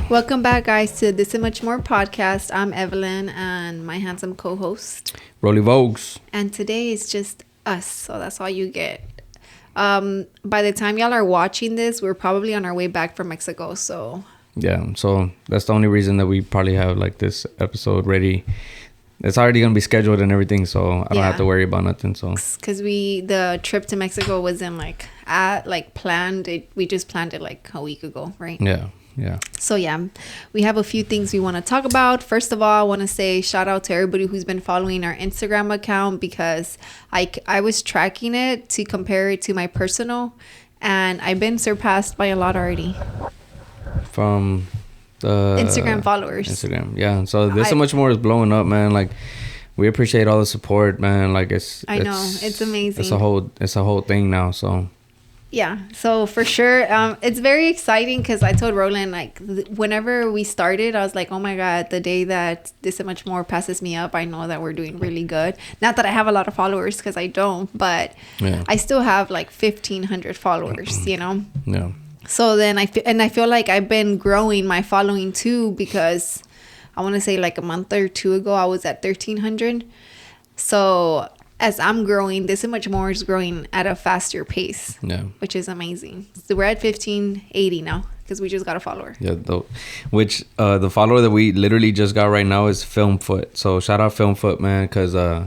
Welcome back, guys, to This and Much More podcast. I'm Evelyn and my handsome co-host. Rollie Vogues. And today is just us, so that's all you get. By the time y'all are watching this, we're probably on our way back from Mexico, so... Yeah, so that's the only reason that we probably have like this episode ready. It's already going to be scheduled and everything, so I don't have to worry about nothing. So because the trip to Mexico wasn't planned. We just planned it like a week ago, right? Yeah. So yeah, we have a few things we want to talk about. First of all, I want to say shout out to everybody who's been following our Instagram account, because I was tracking it to compare it to my personal, and I've been surpassed by a lot already. From the Instagram followers. Instagram, yeah. So This and Much More is blowing up, man. Like, we appreciate all the support, man. Like, it's amazing. It's a whole thing now. So yeah, so for sure, it's very exciting because I told Roland, like, whenever we started, I was like, oh my god, the day that This and Much More passes me up, I know that we're doing really good. Not that I have a lot of followers, because I don't, but yeah. I still have like 1,500 followers, you know. Yeah. So then I feel like I've been growing my following too, because I want to say like a month or two ago I was at 1,300. So as I'm growing, This and Much More is growing at a faster pace. Yeah, which is amazing. So we're at 1,580 now because we just got a follower. Yeah, the follower that we literally just got right now is Filmfoot. So shout out Filmfoot, man, because I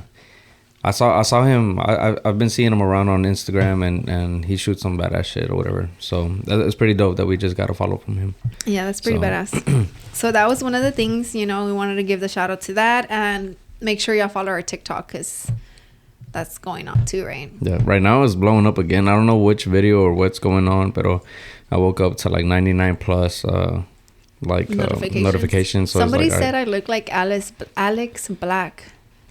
saw him. I've been seeing him around on Instagram, and he shoots some badass shit or whatever. So it's pretty dope that we just got a follow from him. Yeah, that's pretty badass. So that was one of the things, we wanted to give the shout out to that, and make sure y'all follow our TikTok, because that's going on too, right? Yeah, right now it's blowing up again. I don't know which video or what's going on, but I woke up to like 99 plus notifications. So somebody said I look like Alex Black.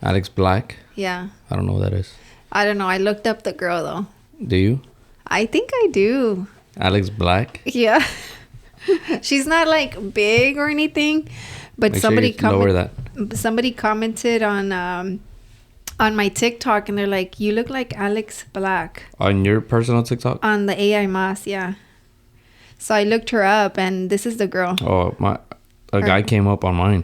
Alex Black? Yeah. I don't know who that is. I don't know. I looked up the girl, though. Do you? I think I do. Alex Black? Yeah. She's not like big or anything, but somebody commented on my TikTok, and they're like, you look like Alex Black. On your personal TikTok? On the AI Mas, yeah. So I looked her up, and this is the girl. Oh, a guy came up on mine.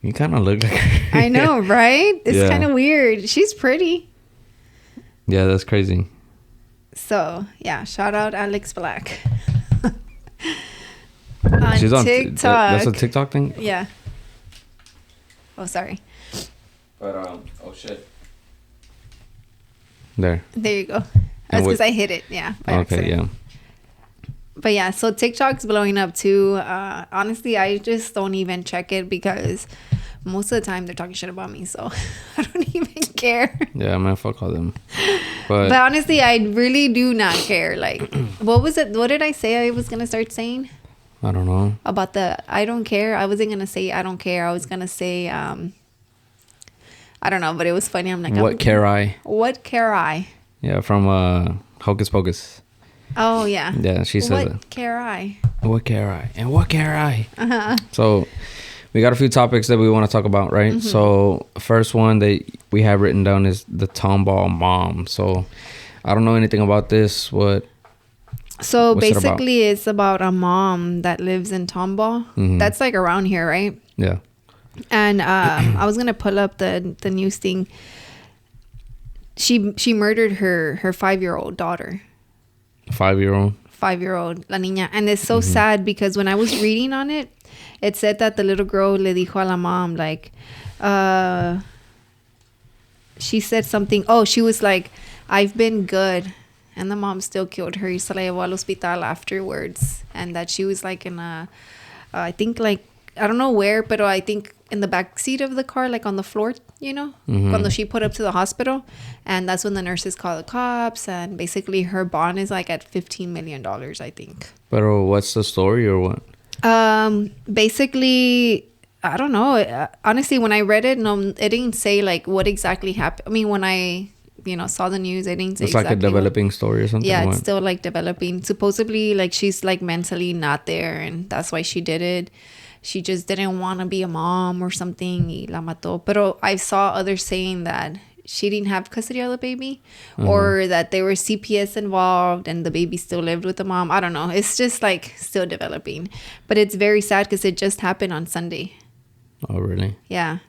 You kind of look like her. I know, right? It's kind of weird. She's pretty. Yeah, that's crazy. So, yeah, shout out Alex Black. She's on TikTok. That's a TikTok thing? Yeah. Oh, sorry. But, oh, shit. There you go. That's because I hit it, yeah. Okay, accident. Yeah. But yeah, so TikTok's blowing up too. Honestly, I just don't even check it, because most of the time they're talking shit about me, so I don't even care. Yeah, man, fuck all them. But honestly, I really do not care. Like, what was it? What did I say I was gonna start saying? I don't know. About the I don't care. I wasn't gonna say I don't care. I was gonna say I don't know, but it was funny. I'm like, what care I? What care I? Yeah, from Hocus Pocus. Oh, yeah. Yeah, she says What care I? What care I? And what care I? Uh-huh. So we got a few topics that we want to talk about, right? Mm-hmm. So first one that we have written down is the tomball mom. So I don't know anything about this. What's basically it's about a mom that lives in Tomball. Mm-hmm. That's like around here, right? Yeah. And I was going to pull up the news thing. She murdered her 5-year-old daughter. 5-year-old? 5-year-old, la niña. And it's so sad, because when I was reading on it, it said that the little girl le dijo a la mom, like, she said something. Oh, she was like, I've been good. And the mom still killed her. Y se la llevó al hospital afterwards. And that she was like in I think like, I don't know where, but I think in the back seat of the car, like on the floor, Cuando she put up to the hospital. And that's when the nurses call the cops, and basically her bond is like at $15 million, I think. But what's the story or what? Basically, I don't know. Honestly, when I read it, no, it didn't say like what exactly happened. I mean, when I saw the news, it didn't say it's exactly like a developing story or something. Yeah, it's still like developing. Supposedly, like she's like mentally not there, and that's why she did it. She just didn't want to be a mom or something, y la mató. Pero I saw others saying that she didn't have custody of the baby, or that there were CPS involved and the baby still lived with the mom. I don't know. It's just like still developing, but it's very sad because it just happened on Sunday. Oh, really? Yeah.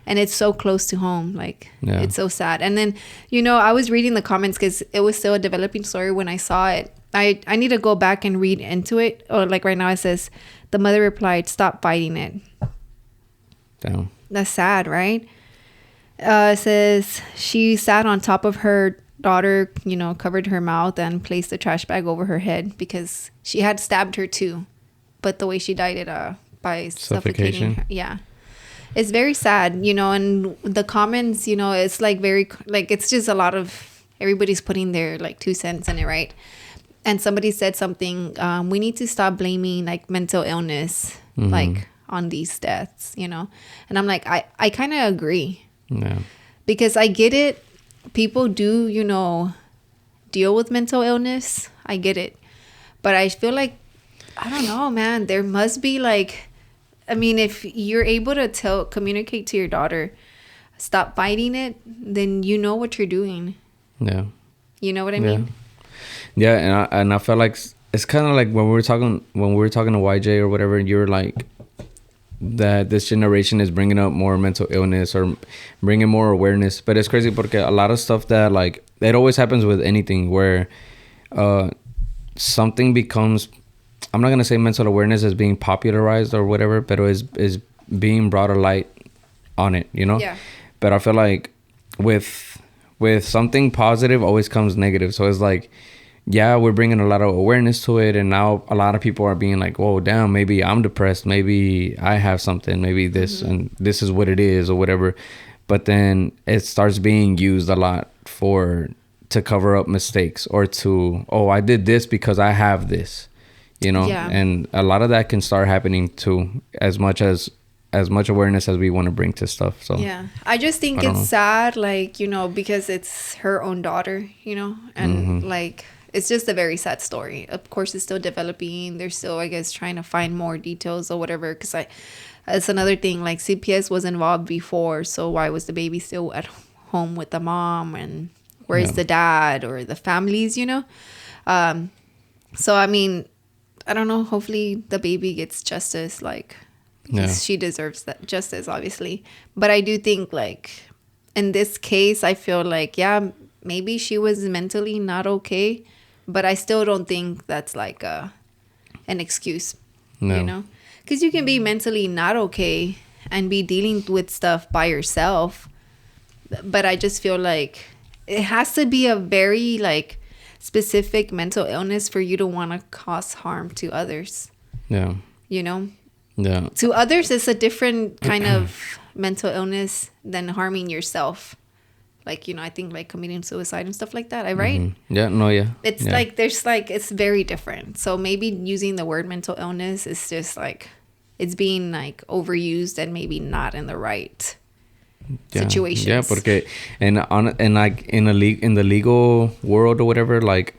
And it's so close to home. Like, Yeah. it's so sad. And then, I was reading the comments because it was still a developing story when I saw it. I need to go back and read into it. Or like right now it says, the mother replied, "Stop fighting it." Damn. That's sad, right? It says she sat on top of her daughter, covered her mouth and placed a trash bag over her head because she had stabbed her too. But the way she died, it by suffocating her. Yeah. It's very sad, and the comments, it's like very, like, it's just a lot of, everybody's putting their like 2 cents in it, right? And somebody said something, we need to stop blaming like mental illness, like on these deaths, And I'm like, I kind of agree. Yeah. Because I get it. People do, deal with mental illness. I get it. But I feel like, I don't know, man, there must be like, I mean, if you're able to communicate to your daughter, stop fighting it, then you know what you're doing. Yeah. You know what I mean? Yeah, and I felt like it's kind of like when we were talking to YJ or whatever, and you were like that this generation is bringing up more mental illness or bringing more awareness. But it's crazy because a lot of stuff that like it always happens with anything where something becomes, I'm not gonna say mental awareness is being popularized or whatever, but is being brought a light on it, Yeah. But I feel like with something positive always comes negative. So it's like, yeah, we're bringing a lot of awareness to it, and now a lot of people are being like, whoa, damn, maybe I'm depressed, maybe I have something, maybe this and this is what it is or whatever. But then it starts being used a lot to cover up mistakes or to, oh, I did this because I have this, Yeah. And a lot of that can start happening too, as much awareness as we want to bring to stuff. So yeah, I just think it's sad, like, because it's her own daughter, and like, it's just a very sad story. Of course, it's still developing. They're still, I guess, trying to find more details or whatever. Because it's another thing, like CPS was involved before. So why was the baby still at home with the mom? And where's the dad or the families, So, I mean, I don't know. Hopefully the baby gets justice, like, because she deserves that justice, obviously. But I do think, like, in this case, I feel like, yeah, maybe she was mentally not okay. But I still don't think that's like an excuse, Because you can be mentally not okay and be dealing with stuff by yourself. But I just feel like it has to be a very like specific mental illness for you to want to cause harm to others. Yeah. Yeah. To others, it's a different kind of mental illness than harming yourself. Like, I think like committing suicide and stuff like that. Right? Yeah. No. Yeah. It's like there's like it's very different. So maybe using the word mental illness is just like it's being like overused and maybe not in the right situations. Yeah, porque and like in the legal world or whatever, like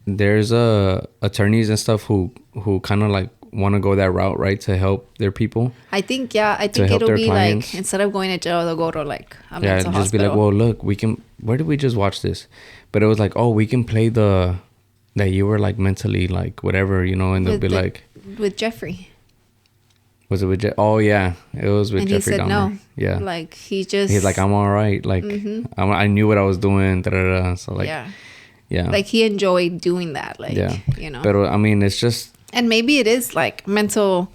there's attorneys and stuff who kind of like want to go that route, right, to help their people. I think it'll be clients. Like instead of going to jail, they'll go to like a mental just hospital. Be like, well, look, we can. Where did we just watch this? But it was like, oh, we can play that you were like mentally like whatever, and they'll be like with Jeffrey. Was it with Oh yeah, it was with and Jeffrey Dahmer. No. Yeah, like he's like, I'm all right. Like I knew what I was doing. So like yeah, like he enjoyed doing that. Like But I mean, it's just. And maybe it is like mental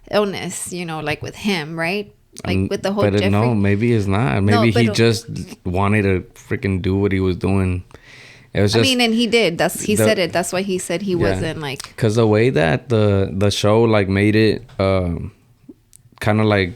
illness, like with him, right? Like with the whole Jeffrey. No, maybe it's not. Maybe he just wanted to freaking do what he was doing. It was just, and he did. He said it. That's why he said he wasn't like. Because the way that the show like made it, kind of like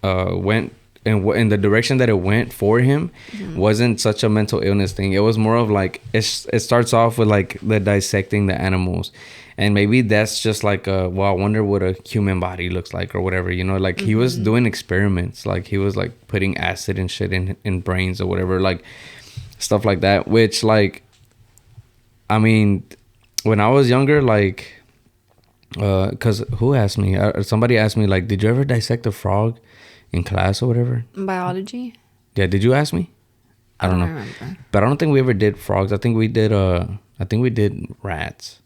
went in the direction that it went for him, wasn't such a mental illness thing. It was more of like it starts off with like the dissecting the animals. And maybe that's just like I wonder what a human body looks like or whatever, like he was doing experiments, like he was like putting acid and shit in brains or whatever, like stuff like that, which like, I mean, when I was younger, like, cause who asked me, somebody asked me like, did you ever dissect a frog in class or whatever? Biology. Yeah. Did you ask me? I don't know. remember. But I don't think we ever did frogs. I think we did rats.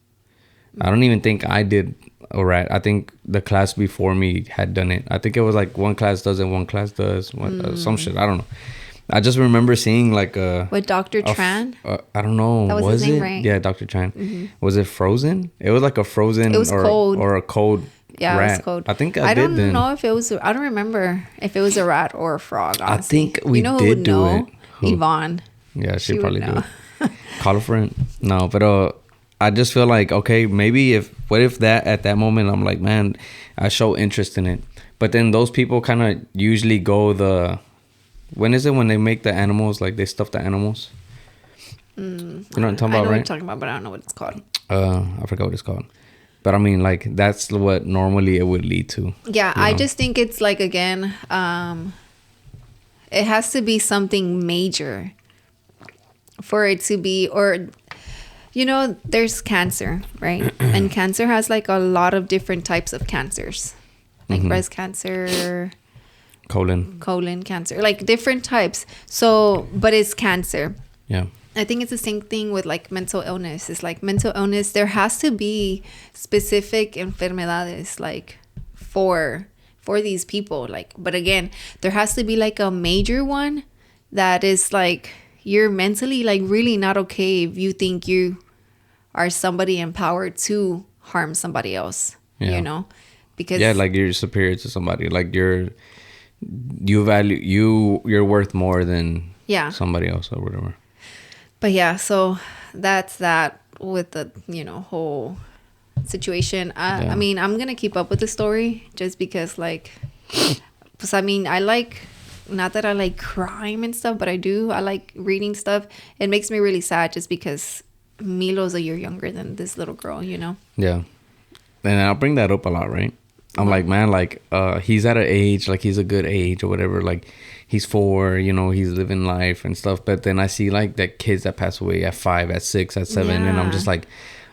I don't even think I did a rat. I think the class before me had done it. I think it was like one class does it, one class does some shit. I don't know. I just remember seeing like With Dr. Tran? I don't know. That was his name, right? Yeah, Dr. Tran. Was it frozen? It was like a frozen It was cold. or a cold Yeah, rat. it was cold. I think I did don't then. know if it was. I don't remember if it was a rat or a frog. Honestly. I think we you know who did would do know? it. Who? Yvonne. Yeah, she would probably do know. it. Call a friend. No, but I just feel like, okay, maybe what if that at that moment I'm like, man, I show interest in it. But then those people kind of usually go when is it when they make the animals, like they stuff the animals? You know what I'm talking about, I know what right? you're talking about, but I don't know what it's called. I forgot what it's called. But I mean, like, that's what normally it would lead to. Yeah, I just think it's like, again, it has to be something major for it to be, or, there's cancer, right? And cancer has like a lot of different types of cancers, like breast cancer, colon cancer, like different types. So, but it's cancer. Yeah. I think it's the same thing with like mental illness. It's like mental illness, there has to be specific enfermedades like for these people. Like, but again, there has to be like a major one that is like you're mentally like really not okay if you think you are somebody empowered to harm somebody else. Yeah. Because like you're superior to somebody. Like you're worth more than somebody else or whatever. But yeah, so that's that with the, whole situation. I mean, I'm going to keep up with the story just because, like, I mean, I like, not that I like crime and stuff, but I like reading stuff. It makes me really sad just because Milo's a year younger than this little girl, Yeah. And I'll bring that up a lot, right? I'm like, man, like, he's at an age, like, he's a good age or whatever. Like, he's 4, he's living life and stuff. But then I see, like, that kids that pass away at 5, at 6, at 7. And I'm just like,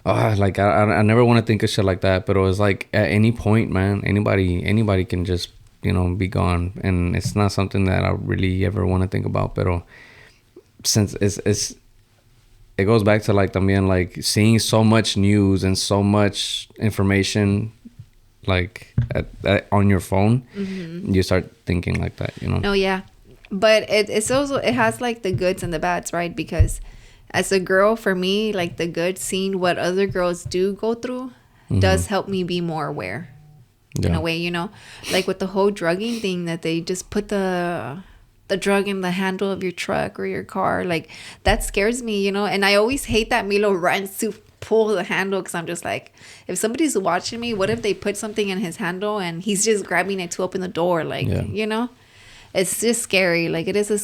like, I never want to think of shit like that. But it was like, at any point, man, anybody can just, be gone. And it's not something that I really ever want to think about. But since it goes back to, like, también, like, seeing so much news and so much information, like on your phone, you start thinking like that, No, yeah, but it's also, it has like the goods and the bads, right? Because as a girl, for me, like the good, seeing what other girls do go through does help me be more aware in a way, like with the whole drugging thing, that they just put the drug in the handle of your truck or your car, like that scares me, and I always hate that Milo runs to pull the handle, because I'm just like, if somebody's watching me, what if they put something in his handle and he's just grabbing it to open the door, like, it's just scary. Like, it is a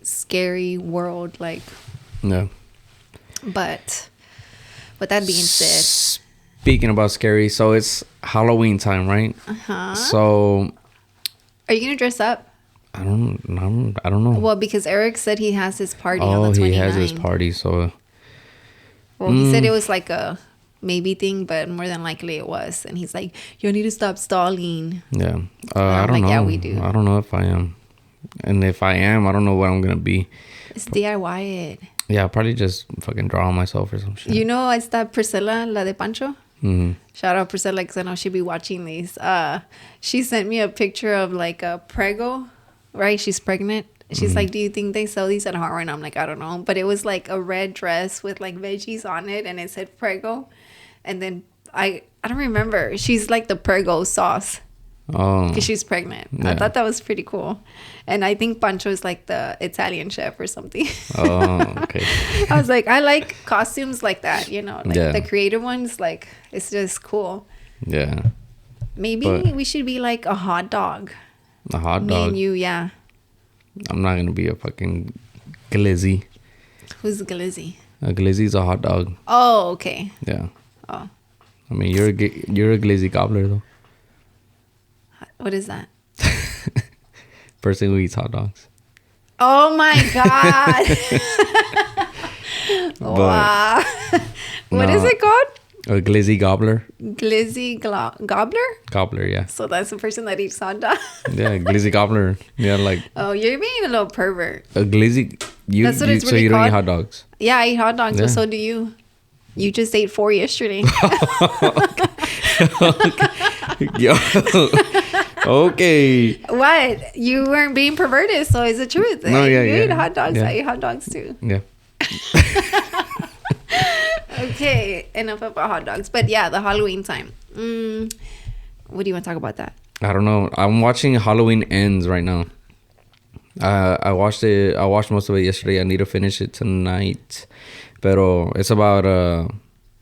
scary world, like. Yeah. But with that being said, speaking about scary, so it's Halloween time, right? So are you gonna dress up? I don't know. Well, because Eric said he has his party on the 29th. He has his party, so. Well, he said it was like a maybe thing, but more than likely it was. And he's like, you need to stop stalling. Yeah. I don't know. Yeah, we do. I don't know if I am. And if I am, I don't know what I'm going to be. It's DIY it. Yeah, I'll probably just fucking draw on myself or some shit. It's that Priscilla, la de Pancho? Mm-hmm. Shout out Priscilla, because I know she'll be watching these. She sent me a picture of like a prego, right? She's pregnant. She's like, do you think they sell these at Harbor? And I'm like, I don't know. But it was like a red dress with like veggies on it, and it said Prego. And then I don't remember. She's like the Prego sauce. Oh. Because she's pregnant. Yeah. I thought that was pretty cool. And I think Pancho is like the Italian chef or something. Oh, okay. I was like, I like costumes like that, like the creative ones. Like, it's just cool. Yeah. Maybe we should be like a hot dog. A hot dog? Me and you, yeah. I'm not gonna be a fucking glizzy. Who's glizzy? A glizzy's a hot dog. Oh, okay. Yeah. Oh. I mean, you're a glizzy gobbler though. What is that? Person who eats hot dogs. Oh my god! Wow. What is it called? A glizzy gobbler. Gobbler? Gobbler, yeah. So that's the person that eats hot dogs? Yeah, glizzy gobbler. Yeah, like Oh, you're being a little pervert. a glizzy. That's what it's So really you don't eat called? hot dogs. Yeah, I eat hot dogs, Yeah. but so do you. You just ate 4 yesterday. Yo. Okay. What? You weren't being perverted, so it's the truth. No, yeah, You yeah. eat hot dogs. Yeah. I eat hot dogs too. Yeah. Okay, enough about hot dogs. But yeah, the Halloween time. What do you want to talk about that? I don't know. I'm watching Halloween Ends right now. I watched it. I watched most of it yesterday. I need to finish it tonight. Pero it's about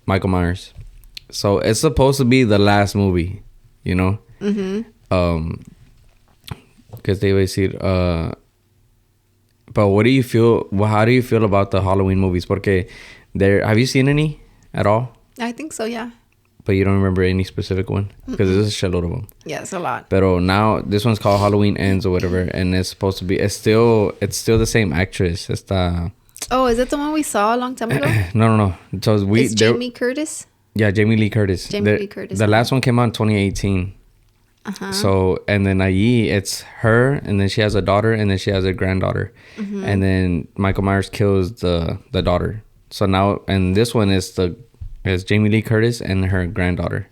Michael Myers. So it's supposed to be the last movie, you know? Because they always see but what do you feel? How do you feel about the Halloween movies? Porque have you seen any at all? I think so, yeah. But you don't remember any specific one? Because there's a shitload of them. Yeah, it's a lot. Pero now this one's called Halloween Ends or whatever, and it's supposed to be. It's still the same actress. Esta. Oh, is that the one we saw a long time ago? No. So It's Jamie Curtis? Yeah, Jamie Lee Curtis. Jamie Lee Curtis. The last one came out in 2018. Uh-huh. So, and then allí, it's her, and then she has a daughter, and then she has a granddaughter. And then Michael Myers kills the daughter. So now, and this one is Jamie Lee Curtis and her granddaughter.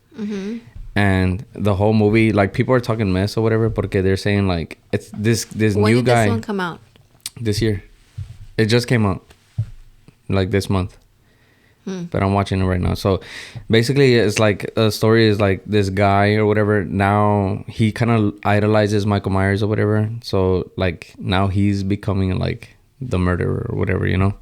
And the whole movie, like, people are talking mess or whatever, porque they're saying, like, it's this When new did guy. this one come out? This year. It just came out. Like, this month. But I'm watching it right now. So basically, it's like a story is like this guy or whatever. Now he kind of idolizes Michael Myers or whatever. So like now he's becoming like the murderer or whatever, you know.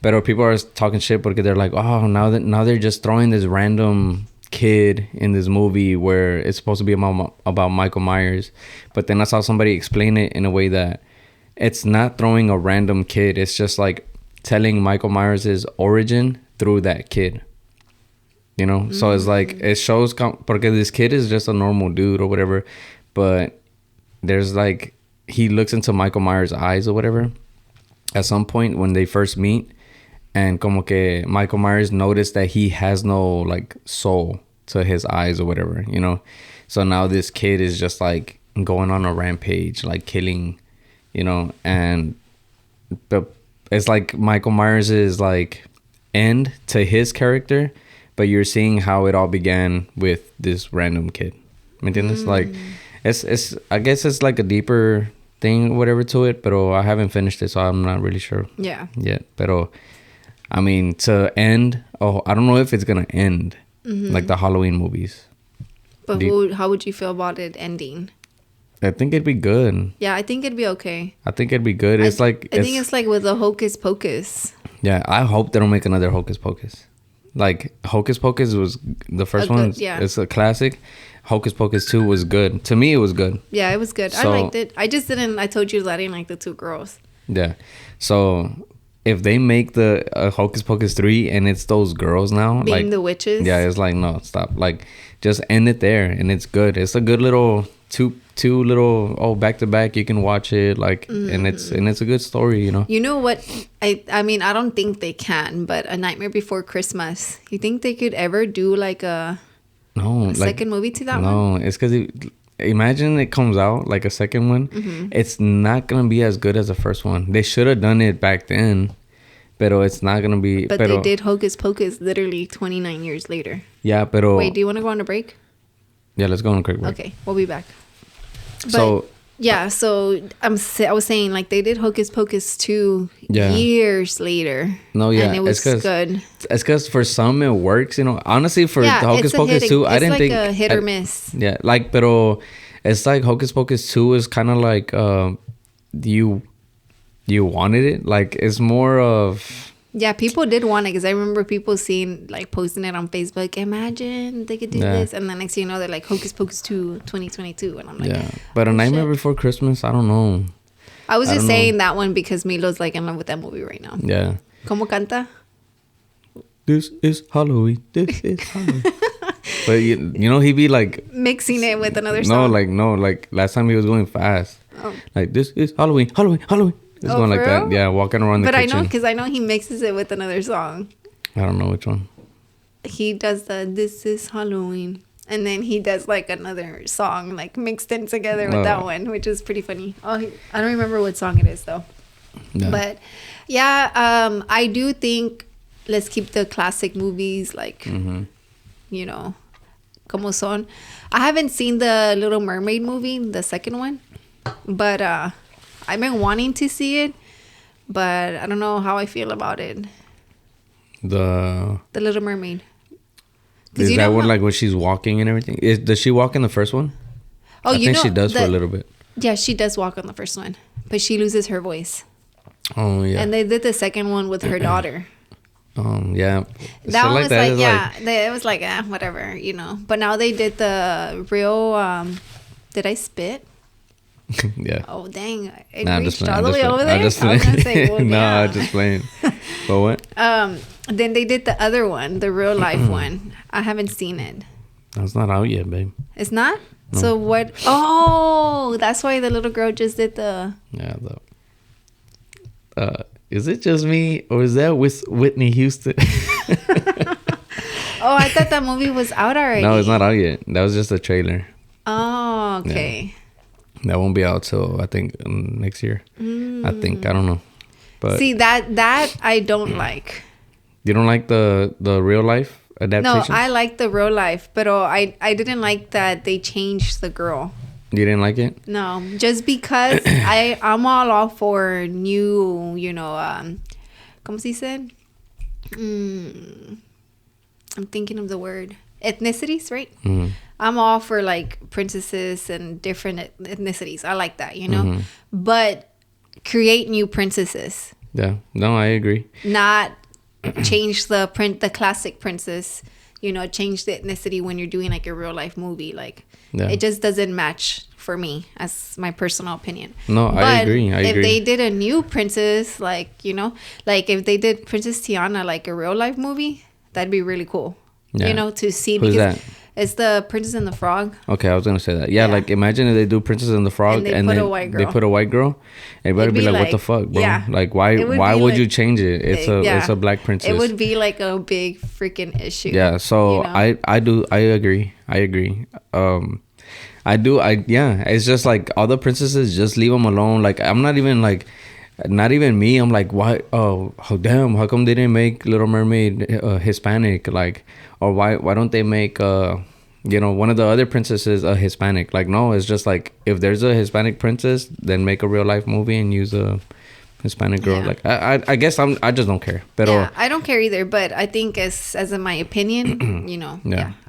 But people are talking shit because they're like, oh, now they're just throwing this random kid in this movie where it's supposed to be about Michael Myers. But then I saw somebody explain it in a way that it's not throwing a random kid. It's just like telling Michael Myers' origin through that kid, you know. So it's like it shows porque this kid is just a normal dude or whatever, but there's like he looks into Michael Myers' eyes or whatever at some point when they first meet, and como que Michael Myers noticed that he has no like soul to his eyes or whatever, you know. So now this kid is just like going on a rampage, like killing, you know. And but it's like Michael Myers is like end to his character, but you're seeing how it all began with this random kid. ¿Me entiendes? Like it's I guess it's like a deeper thing, whatever, to it, but I haven't finished it, so I'm not really sure yet. But I mean, to end, I don't know if it's gonna end like the Halloween movies. But how would you feel about it ending? I think it'd be good. Yeah, I think it'd be okay. I think it'd be good. I think it's like with the Hocus Pocus. Yeah, I hope they don't make another Hocus Pocus. Like, Hocus Pocus was the first one. Yeah. It's a classic. Hocus Pocus 2 was good. To me, it was good. Yeah, it was good. I liked it. I just didn't... I told you that I didn't like the 2 girls. Yeah. So, if they make the Hocus Pocus 3 and it's those girls now... Being like, the witches? Yeah, it's like, no, stop. Like, just end it there and it's good. It's a good little... Two little back to back, you can watch it, like, and it's a good story, you know. You know what? I mean, I don't think they can, but A Nightmare Before Christmas, you think they could ever do like a second movie to that one? No, it's because imagine it comes out like a second one, it's not gonna be as good as the first one. They should have done it back then, but it's not gonna be. But they did Hocus Pocus literally 29 years later. Yeah, pero wait, do you want to go on a break? Yeah, let's go on a quick break. Okay, we'll be back. But, so yeah, so I was saying, like, they did Hocus Pocus 2 years later. No, yeah, and it was good. It's because for some it works, you know. Honestly, for the Hocus Pocus 2, I didn't think it's like a hit or miss. Yeah, like, pero it's like Hocus Pocus 2 is kind of like you wanted it. Like, it's more of. Yeah, people did want it because I remember people seeing, like, posting it on Facebook. Imagine they could do this. And then next thing you know, they're like, Hocus Pocus 2 2022. And I'm like, yeah. But A Nightmare Before Christmas, I don't know. I was just saying that one because Milo's, like, in love with that movie right now. Yeah. ¿Cómo canta? This is Halloween. This is Halloween. But, you know, he'd be, like... mixing it with another song. No, like, last time he was going fast. Oh. Like, this is Halloween, Halloween, Halloween. It's going like real? that. Yeah, walking around the kitchen. But I know, because I know he mixes it with another song. I don't know which one. he does the "This is Halloween," and then he does like another song like mixed in together with that one, which is pretty funny. I don't remember what song it is though. Yeah. But yeah, I do think let's keep the classic movies like you know, como son. I haven't seen the Little Mermaid movie, the second one, but I've been wanting to see it, but I don't know how I feel about it. The Little Mermaid. Is that one like when she's walking and everything? Does she walk in the first one? Oh, I think she does for a little bit. Yeah, she does walk on the first one, but she loses her voice. Oh yeah. And they did the second one with her daughter. Yeah. That one was like, yeah, it was like, whatever, you know. But now they did the real. Did I spit? Yeah. Oh dang! It nah, reached all the way over there. I was gonna say, well, no, yeah. I'm just playing. But what? Then they did the other one, the real life one. I haven't seen it. That's not out yet, babe. It's not. No. So what? Oh, that's why the little girl just did the. Yeah. Is it just me or is that with Whitney Houston? Oh, I thought that movie was out already. No, it's not out yet. That was just a trailer. Oh, okay. Yeah. That won't be out till I think next year. I think, I don't know. But see that I don't like. You don't like the real life adaptation? No, I like the real life, but I didn't like that they changed the girl. You didn't like it? No, just because I'm all for new, you know, ¿cómo se dice? I'm thinking of the word ethnicities, right? Mm-hmm. I'm all for like princesses and different ethnicities. I like that, you know, but create new princesses. Yeah, no, I agree. Not change the classic princess. You know, change the ethnicity when you're doing like a real life movie. Like, it just doesn't match for me, as my personal opinion. No, I agree. If they did a new princess, like, you know, like if they did Princess Tiana, like a real life movie, that'd be really cool. Yeah. You know, to see. Who's that? It's the Princess and the Frog. Okay, I was gonna say that. Yeah, like imagine if they do Princess and the Frog and they put a white girl. Everybody be like, "What the fuck, bro? Yeah. Like, why would you change it? It's a black princess." It would be like a big freaking issue. Yeah, so you know? I agree. It's just like all the princesses, just leave them alone. Like I'm not even like. Not even me. I'm like, why? Oh, damn! How come they didn't make Little Mermaid Hispanic? Like, or why don't they make one of the other princesses a Hispanic? Like, no, it's just like if there's a Hispanic princess, then make a real life movie and use a Hispanic girl. Yeah. Like, I guess I just don't care. Pero, yeah, I don't care either. But I think as in my opinion, you know,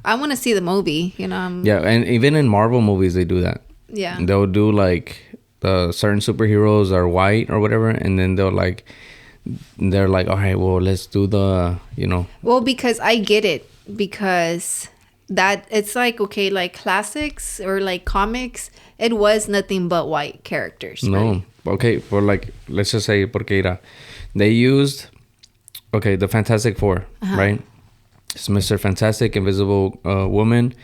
I want to see the movie. You know. Yeah, and even in Marvel movies, they do that. Yeah. They'll do like. Certain superheroes are white or whatever, and then they're like, all right, well, let's do the, you know. Well, because I get it, because that it's like, okay, like classics or like comics, it was nothing but white characters. No, right? Okay, for like, let's just say, porque they used, okay, the Fantastic Four, right? It's Mr. Fantastic, Invisible Woman,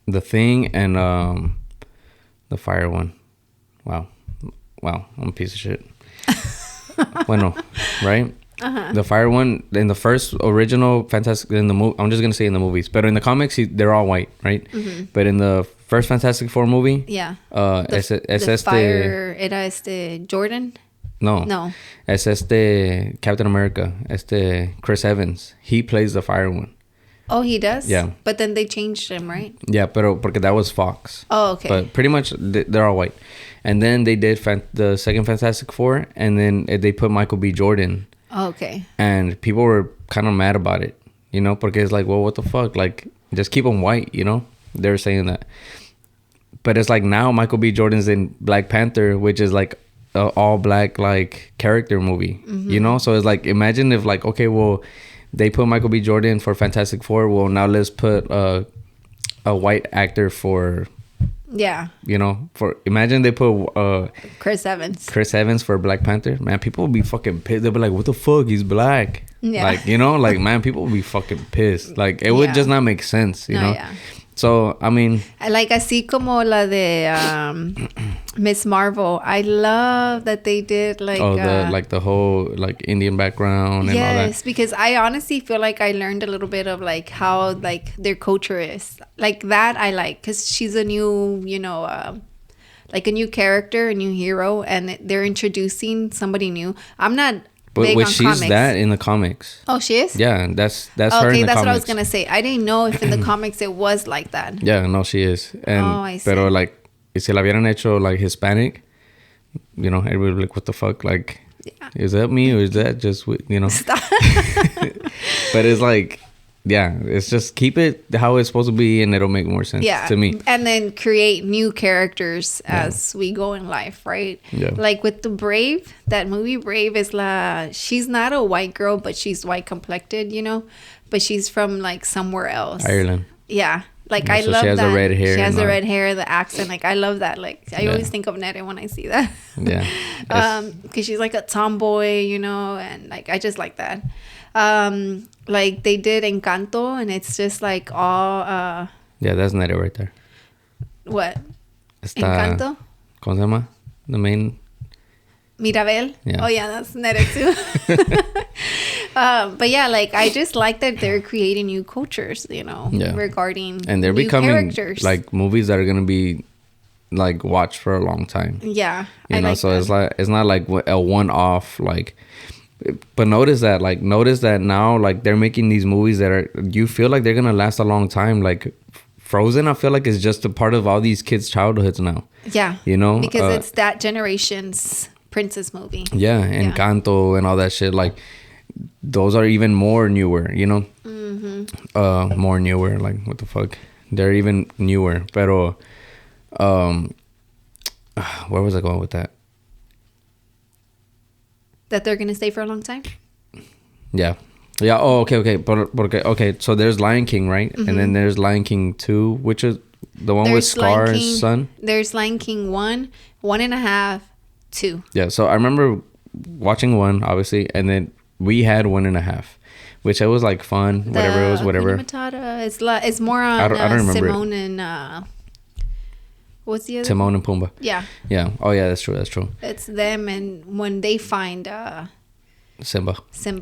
The Thing, and the Fire one. Wow, I'm a piece of shit. Bueno, right? The Fire one in the first original Fantastic in the movie. I'm just gonna say in the movies, but in the comics, they're all white, right? But in the first Fantastic Four movie, the Fire era Jordan. No. Es Captain America. Chris Evans. He plays the Fire one. Oh, he does? Yeah. But then they changed him, right? Yeah, pero porque that was Fox. Oh, okay. But pretty much they're all white. And then they did the second Fantastic Four, and then they put Michael B. Jordan. Oh, okay. And people were kind of mad about it, you know, porque it's like, well, what the fuck? Like, just keep him white, you know? They were saying that. But it's like now Michael B. Jordan's in Black Panther, which is like an all black, like, character movie, you know? So it's like, imagine if, like, okay, well, they put Michael B. Jordan for Fantastic Four. Well, now let's put a white actor for, you know, imagine they put Chris Evans. Chris Evans for Black Panther. Man, people will be fucking pissed. They'll be like, what the fuck? He's black. Yeah. Like, you know, like, man, people will be fucking pissed. Like, it would just not make sense, you know? Yeah. So I mean, Like así como la de Miss Marvel. I love that they did like the whole like Indian background and all that. yes, because I honestly feel like I learned a little bit of like how like their culture is. Like that I like because she's a new, like a new character, a new hero, and they're introducing somebody new. I'm not big on she's comics. that in the comics. Oh, she is? Yeah, that's her in the Okay, that's comics. what I was gonna say. I didn't know if in the comics it was like that. Yeah, no, she is. And I see. pero like, si la hubieran hecho like Hispanic, everybody would be like, what the fuck? Like, is that me or is that just Stop. But it's like, yeah, it's just keep it how it's supposed to be and it'll make more sense to me. And then create new characters as we go in life, right? Yeah. Like with the Brave, that movie Brave is she's not a white girl, but she's white complected, but she's from like somewhere else. Ireland. Yeah. Like Yeah, I so love she has that. the red hair She has and the all. red hair, the accent. Like I love that. Like I Yeah. always think of Nere when I see that. Yeah. Because she's like a tomboy, and like I just like that. Like they did Encanto, and it's just like all Yeah, that's Nere right there. what? Está, Encanto? ¿Cómo se llama? The main. Mirabel. Yeah. Oh yeah, that's Nere too. But yeah, like I just like that they're creating new cultures, regarding And they're new becoming characters. like movies that are gonna be like watched for a long time. Yeah, You I know, like so that. it's not like a one-off like. But notice that now like they're making these movies that are you feel like they're gonna last a long time. Like Frozen, I feel like is just a part of all these kids' childhoods now. Yeah, because it's that generation's princess movie. Yeah, Encanto and all that shit. Like those are even more newer. Mm-hmm. More newer. Like what the fuck? They're even newer. Pero, where was I going with that? That they're gonna stay for a long time. Yeah. Oh, okay. Okay. So there's Lion King, right? Mm-hmm. And then there's Lion King 2, which is the one with Scar's son. There's Lion King 1, 1.5, 2. Yeah. So I remember watching 1, obviously, and then we had 1.5, which it was like fun. Whatever it was, whatever. Hakuna Matata. It's more on I don't remember Simone and what's the other? Timon and Pumbaa. Yeah. Yeah. Oh yeah, that's true. It's them, and when they find Simba.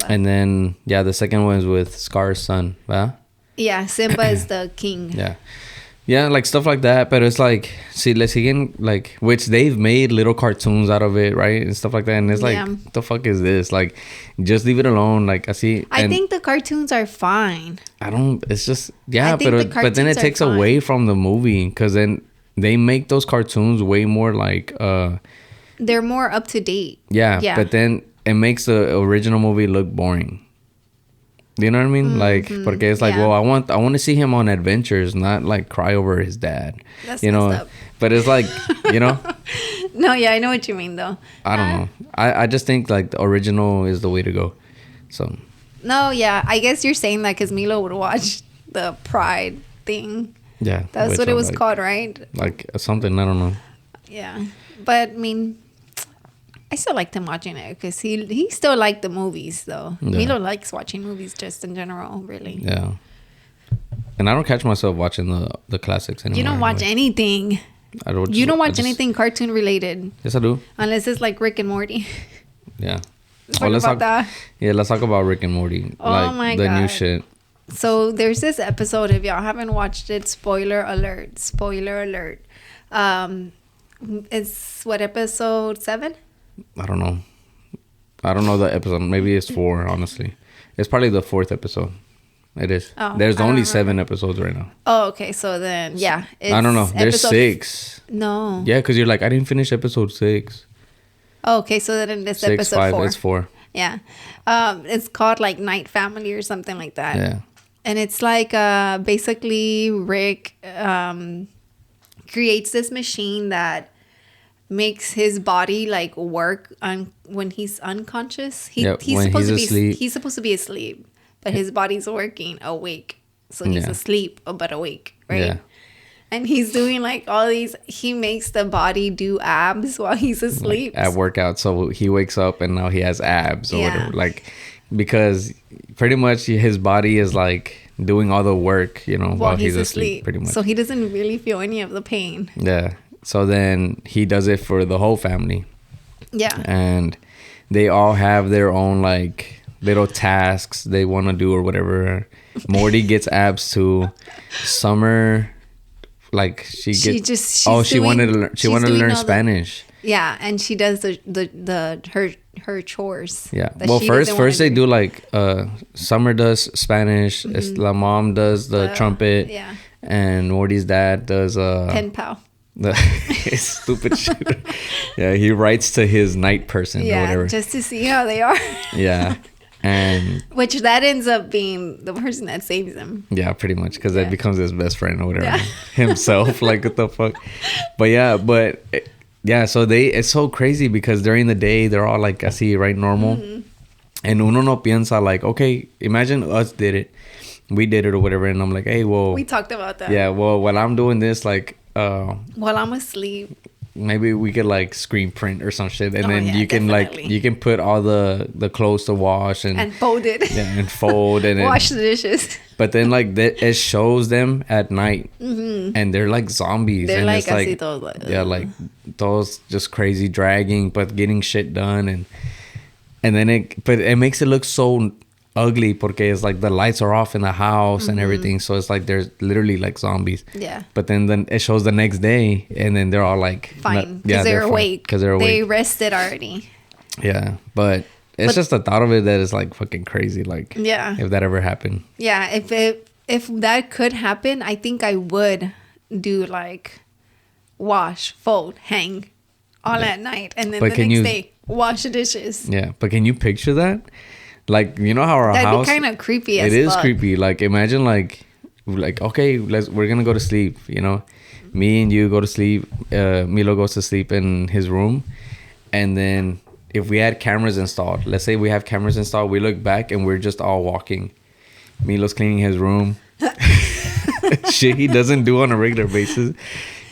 And then the second one is with Scar's son. Huh? yeah, Simba is the king. Yeah, like stuff like that. But it's like, see, let's again, like, which they've made little cartoons out of it, right? And stuff like that. And it's like, what the fuck is this? Like, just leave it alone. Like, I think the cartoons are fine. It's just, but then it takes away from the movie. Because then they make those cartoons way more like, they're more up to date. Yeah. But then it makes the original movie look boring. Do you know what I mean? Mm-hmm. Like, porque it's like, well, I want to see him on adventures, not like cry over his dad. That's messed up. But it's like, No, yeah, I know what you mean though. I don't know. I just think like the original is the way to go. So. No, yeah, I guess you're saying that because Milo would watch the Pride thing. Yeah. That's what it was called, right? Like something, I don't know. Yeah. But I mean, I still liked him watching it because he still liked the movies though. Yeah. Milo likes watching movies just in general, really. Yeah. And I don't catch myself watching the classics anymore. You don't watch anything. You don't watch anything cartoon related. Yes, I do. Unless it's like Rick and Morty. Yeah. Let's talk about that. Yeah, let's talk about Rick and Morty. Oh like my the God. new shit. So there's this episode, if y'all haven't watched it, spoiler alert. It's what, episode 7? I don't know the episode. Maybe it's 4, honestly. It's probably the 4th episode. It is. Oh, There's I only don't 7 episodes right now. Oh, okay. So then, yeah. I don't know. There's 6. No. Yeah, because you're like, I didn't finish episode 6. Oh, okay. So then it's 6, episode 5, 4. it's 4. Yeah. It's called like Night Family or something like that. Yeah. And it's like basically Rick creates this machine that makes his body like work on when he's unconscious. He's supposed to be asleep, but his body's working awake. So he's asleep but awake, right? Yeah. And he's doing like all these. He makes the body do abs while he's asleep. Like at workout, so he wakes up and now he has abs or whatever. Like, because pretty much his body is like doing all the work, you know, while he's asleep, asleep, pretty much. so he doesn't really feel any of the pain. Yeah. So then he does it for the whole family. Yeah. And they all have their own like little tasks they want to do or whatever. Morty gets abs too. Summer, like she's she wanted to learn Spanish. Yeah, and she does her chores. Yeah. Well, first they do like Summer does Spanish. La mom does the trumpet. Yeah. And Morty's dad does pen pal. The stupid shit. Yeah, he writes to his night person or whatever. Just to see how they are. Yeah. And which that ends up being the person that saves him. Yeah, pretty much, because that becomes his best friend or whatever. Himself, like what the fuck. But yeah, so it's so crazy because during the day they're all like así, right, normal. And uno no piensa like, okay, imagine us did it. We did it or whatever, and I'm like, hey, well, we talked about that. Yeah, well, while I'm doing this, like while I'm asleep, maybe we could like screen print or some shit, and then you can definitely. Like you can put all the clothes to wash and fold it. Yeah, and fold and wash the dishes. But then like it shows them at night, and they're like zombies. They're and like, it's like like those just crazy dragging, but getting shit done, and then it makes it look so ugly porque it's like the lights are off in the house and everything, so it's like there's literally like zombies. Yeah. But then it shows the next day, and then they're all like fine because they're awake. Because they're awake. They rested already. Yeah, but it's just the thought of it that is like fucking crazy. Like, yeah, if that ever happened. Yeah, if that could happen, I think I would do like wash, fold, hang all at night, and then the next day wash the dishes. Yeah, but can you picture that? Like, you know how our That'd house... That'd be kind of creepy as fuck. It is creepy. Like, imagine like okay, we're gonna go to sleep, you know? Me and you go to sleep. Milo goes to sleep in his room. And then if we had cameras installed, let's say we have cameras installed, we look back and we're just all walking. Milo's cleaning his room. Shit he doesn't do on a regular basis.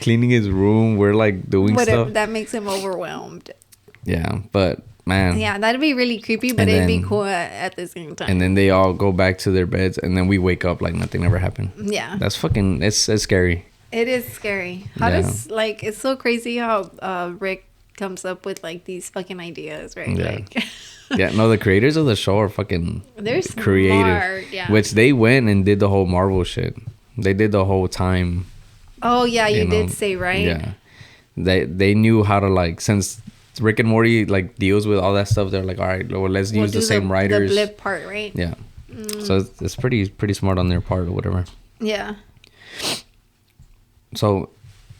Cleaning his room. We're like doing stuff. That makes him overwhelmed. Yeah, but... man. Yeah, that'd be really creepy, but it'd be cool at the same time. And then they all go back to their beds, and then we wake up like nothing ever happened. Yeah. That's fucking... It's scary. It is scary. How does... Like, it's so crazy how Rick comes up with, like, these fucking ideas, right? Yeah. Like... Yeah, no, the creators of the show are fucking... They're creative. Smart, yeah. Which they went and did the whole Marvel shit. They did the whole time. Oh, yeah, you did say, right? Yeah. They knew how to, like... Since... Rick and Morty like deals with all that stuff. They're like, all right, well, let's use the same writers. The blip part, right? Yeah. So it's pretty smart on their part or whatever. Yeah. So,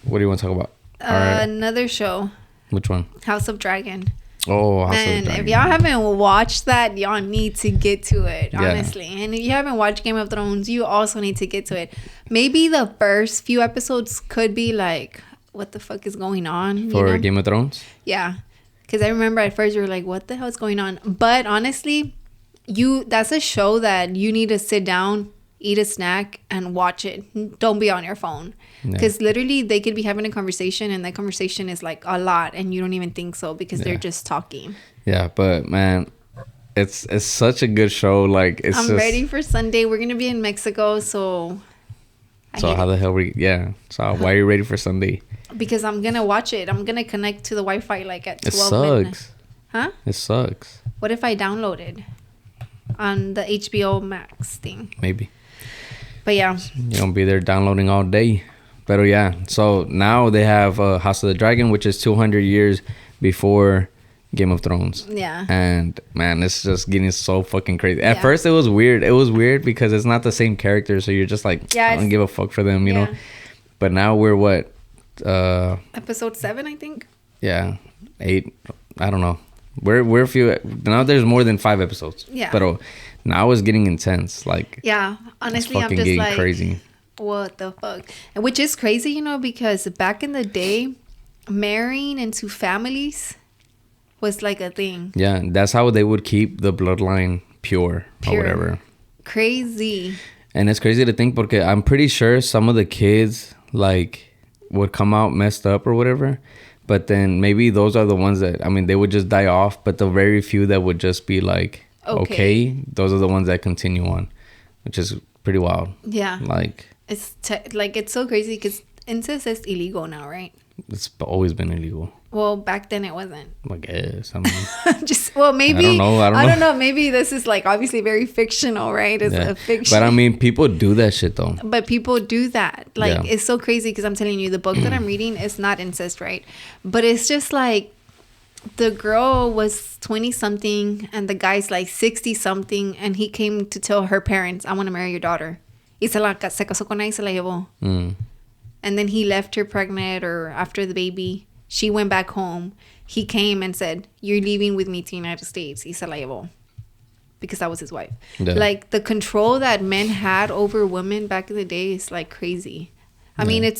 what do you want to talk about? Another show. Which one? House of Dragon. Oh, House of Dragon. If y'all haven't watched that, y'all need to get to it, honestly. Yeah. And if you haven't watched Game of Thrones, you also need to get to it. Maybe the first few episodes could be like, what the fuck is going on? For Game of Thrones? Yeah. Because I remember at first you were like, what the hell is going on? But honestly, that's a show that you need to sit down, eat a snack, and watch it. Don't be on your phone. Because literally they could be having a conversation, and that conversation is like a lot, and you don't even think so because they're just talking. Yeah, but man, it's such a good show. Like, I'm ready for Sunday. We're going to be in Mexico, so... So how the hell So why are you ready for Sunday? Because I'm going to watch it. I'm going to connect to the Wi-Fi like at 12 midnight. It sucks. Huh? It sucks. What if I download it on the HBO Max thing? Maybe. But yeah. You're going to be there downloading all day. But yeah. So now they have House of the Dragon, which is 200 years before Game of Thrones. Yeah. And man, it's just getting so fucking crazy. At first it was weird. It was weird because it's not the same character, so you're just like, I don't give a fuck for them, you know. But now we're what? Episode 7, I think. Yeah. 8. I don't know. We're a few now. There's more than 5 episodes. Yeah. But now it's getting intense. Like, yeah, honestly, I'm just getting like, crazy. What the fuck? And which is crazy, you know, because back in the day, marrying into families was like a thing. Yeah, that's how they would keep the bloodline pure. Or whatever. Crazy. And it's crazy to think because I'm pretty sure some of the kids like would come out messed up or whatever. But then maybe those are the ones that, I mean, they would just die off. But the very few that would just be like, okay those are the ones that continue on. Which is pretty wild. Yeah. Like, It's like it's so crazy because incest is illegal now, right? it's always been illegal. Well, back then it wasn't. I guess. I mean, Just well, maybe I don't know. Maybe this is like obviously very fictional, right? It's yeah. a fiction. But I mean, people do that shit though. But people do that. Like, Yeah. it's so crazy because I'm telling you, the book that I'm reading is not incest, right? But it's just like the girl was 20 something and the guy's like 60 something, and he came to tell her parents, I want to marry your daughter. Y se casó con ella y se la llevó. And then he left her pregnant, or after the baby, she went back home. He came and said, you're leaving with me to the United States. Y se la llevó. Because that was his wife. Yeah. Like, the control that men had over women back in the day is like crazy. I mean,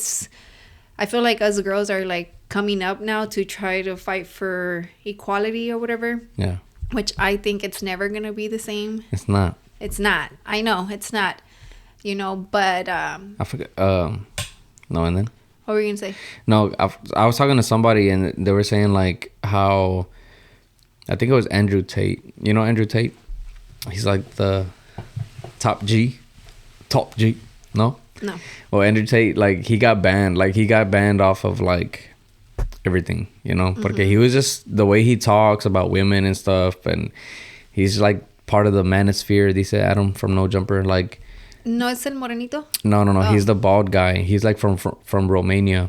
I feel like us girls are like coming up now to try to fight for equality or whatever. Yeah. Which I think it's never going to be the same. It's not. It's not. I know it's not. You know, but I forget. No, and then? what were you going to say? No, I was talking to somebody and they were saying like how, I think it was Andrew Tate. You know Andrew Tate? He's like the top G. No? No. Well, Andrew Tate, like, he got banned. Like, he got banned off of, like, everything, you know? Porque he was just, the way he talks about women and stuff, and he's, like, part of the manosphere, dice Adam from No Jumper. Like, ¿No es el morenito? no. Oh. He's the bald guy. He's, like, from Romania.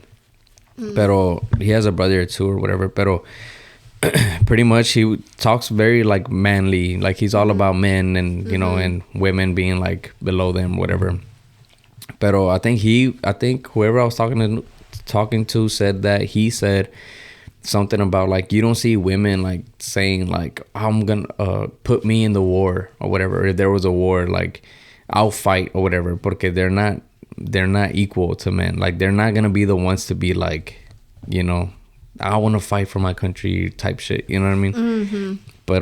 Pero he has a brother too or whatever. Pero pretty much he talks very, like, manly. Like, he's all about men and, you know, and women being, like, below them, whatever. Pero I think whoever I was talking to said that he said something about, like, you don't see women, like, saying, like, I'm gonna put me in the war or whatever. If there was a war, like, I'll fight or whatever. Porque they're not equal to men. Like, they're not gonna be the ones to be like, you know, I want to fight for my country type shit. You know what I mean? But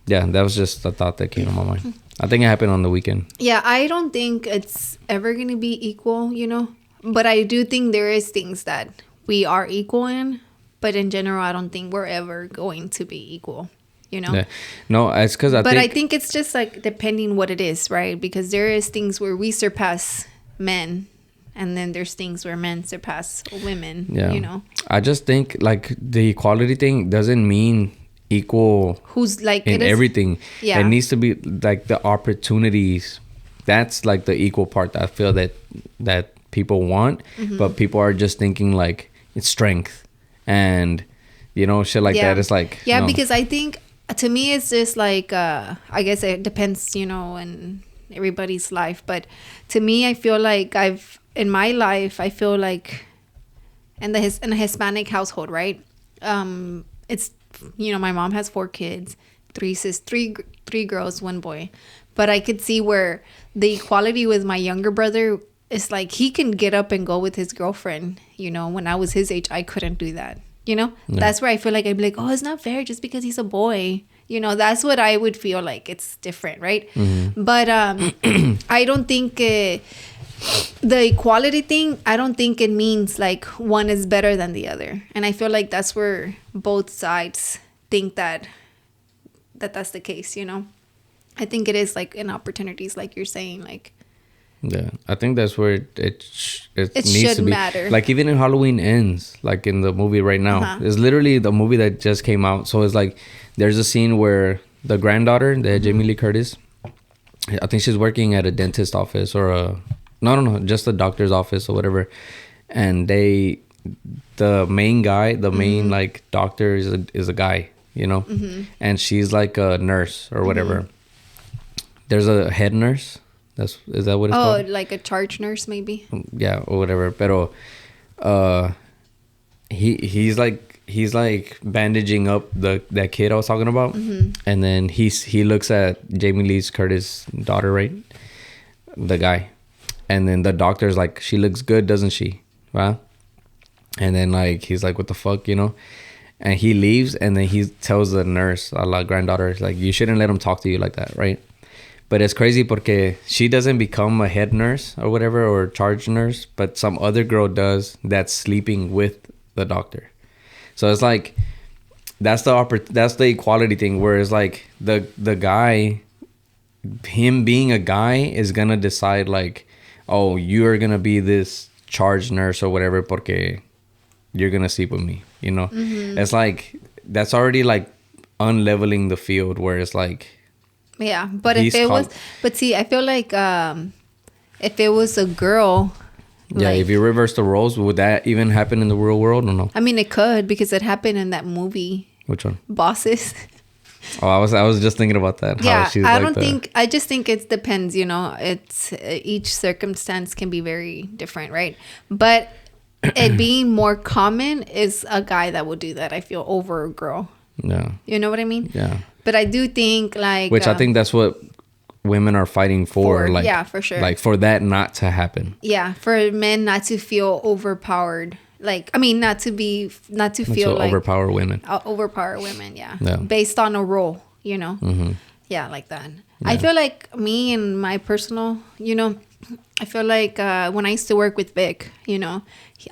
yeah, that was just a thought that came to my mind. I think it happened on the weekend. Yeah, I don't think it's ever going to be equal, you know. But I do think there is things that we are equal in. But in general, I don't think we're ever going to be equal, you know. Yeah. No, it's because I think it's just like depending what it is, right? Because there is things where we surpass men. And then there's things where men surpass women, you know. I just think, like, the equality thing doesn't mean equal who's like in everything. Yeah, it needs to be like the opportunities. That's like the equal part that I feel that people want, but people are just thinking like it's strength and, you know, shit like that. It's like, no. Because I think to me it's just like I guess it depends, you know, in everybody's life, but to me I feel like in my life I feel like in a Hispanic household, right? It's, you know, my mom has 4 kids, 3 girls, 1 boy. But I could see where the equality with my younger brother is like he can get up and go with his girlfriend. You know, when I was his age, I couldn't do that. You know, that's where I feel like I'd be like, oh, it's not fair just because he's a boy. You know, that's what I would feel like. It's different, right? But I don't think the equality thing, I don't think it means like one is better than the other. And I feel like that's where both sides think that's the case, you know. I think it is like in opportunities, like you're saying, like. Yeah, I think that's where it needs should to be. matter. Like, even in Halloween Ends, like in the movie right now, it's literally the movie that just came out. So it's like there's a scene where the granddaughter, the Jamie Lee Curtis, I think she's working at a dentist office or no, just a doctor's office or whatever. And the main guy, the main like doctor is a guy, you know, and she's like a nurse or whatever. There's a head nurse. Is that what it's called? Oh, like a charge nurse, maybe. Yeah, or whatever. Pero, he's like bandaging up that kid I was talking about, and then he looks at Jamie Lee Curtis' daughter, right? The guy, and then the doctor's like, she looks good, doesn't she? Right? And then like he's like, what the fuck, you know? And he leaves, and then he tells the nurse, la granddaughter, like, you shouldn't let him talk to you like that, right? But it's crazy porque she doesn't become a head nurse or whatever, or charge nurse, but some other girl does that's sleeping with the doctor. So it's like that's the equality thing, where it's like the guy him being a guy is gonna decide like, oh, you're gonna be this charge nurse or whatever porque you're gonna sleep with me, you know. It's like that's already like unleveling the field where it's like, yeah, but if it was, but see, I feel like if it was a girl, yeah, like, if you reverse the roles, would that even happen in the real world or no? I mean, it could, because it happened in that movie. Which one? Bosses. Oh, I was just thinking about that. Yeah, I don't think. I just think it depends. You know, it's each circumstance can be very different, right? But it being more common is a guy that will do that. I feel over a girl. Yeah. You know what I mean? Yeah. But I do think like, which I think that's what women are fighting for. Like, yeah, for sure. Like for that not to happen. Yeah, for men not to feel overpowered. Like, I mean, not to feel like overpower women. Overpower women, yeah. Yeah. Based on a role, you know. Mm-hmm. Yeah, like that. Yeah. I feel like me and my personal, you know, I feel like when I used to work with Vic, you know,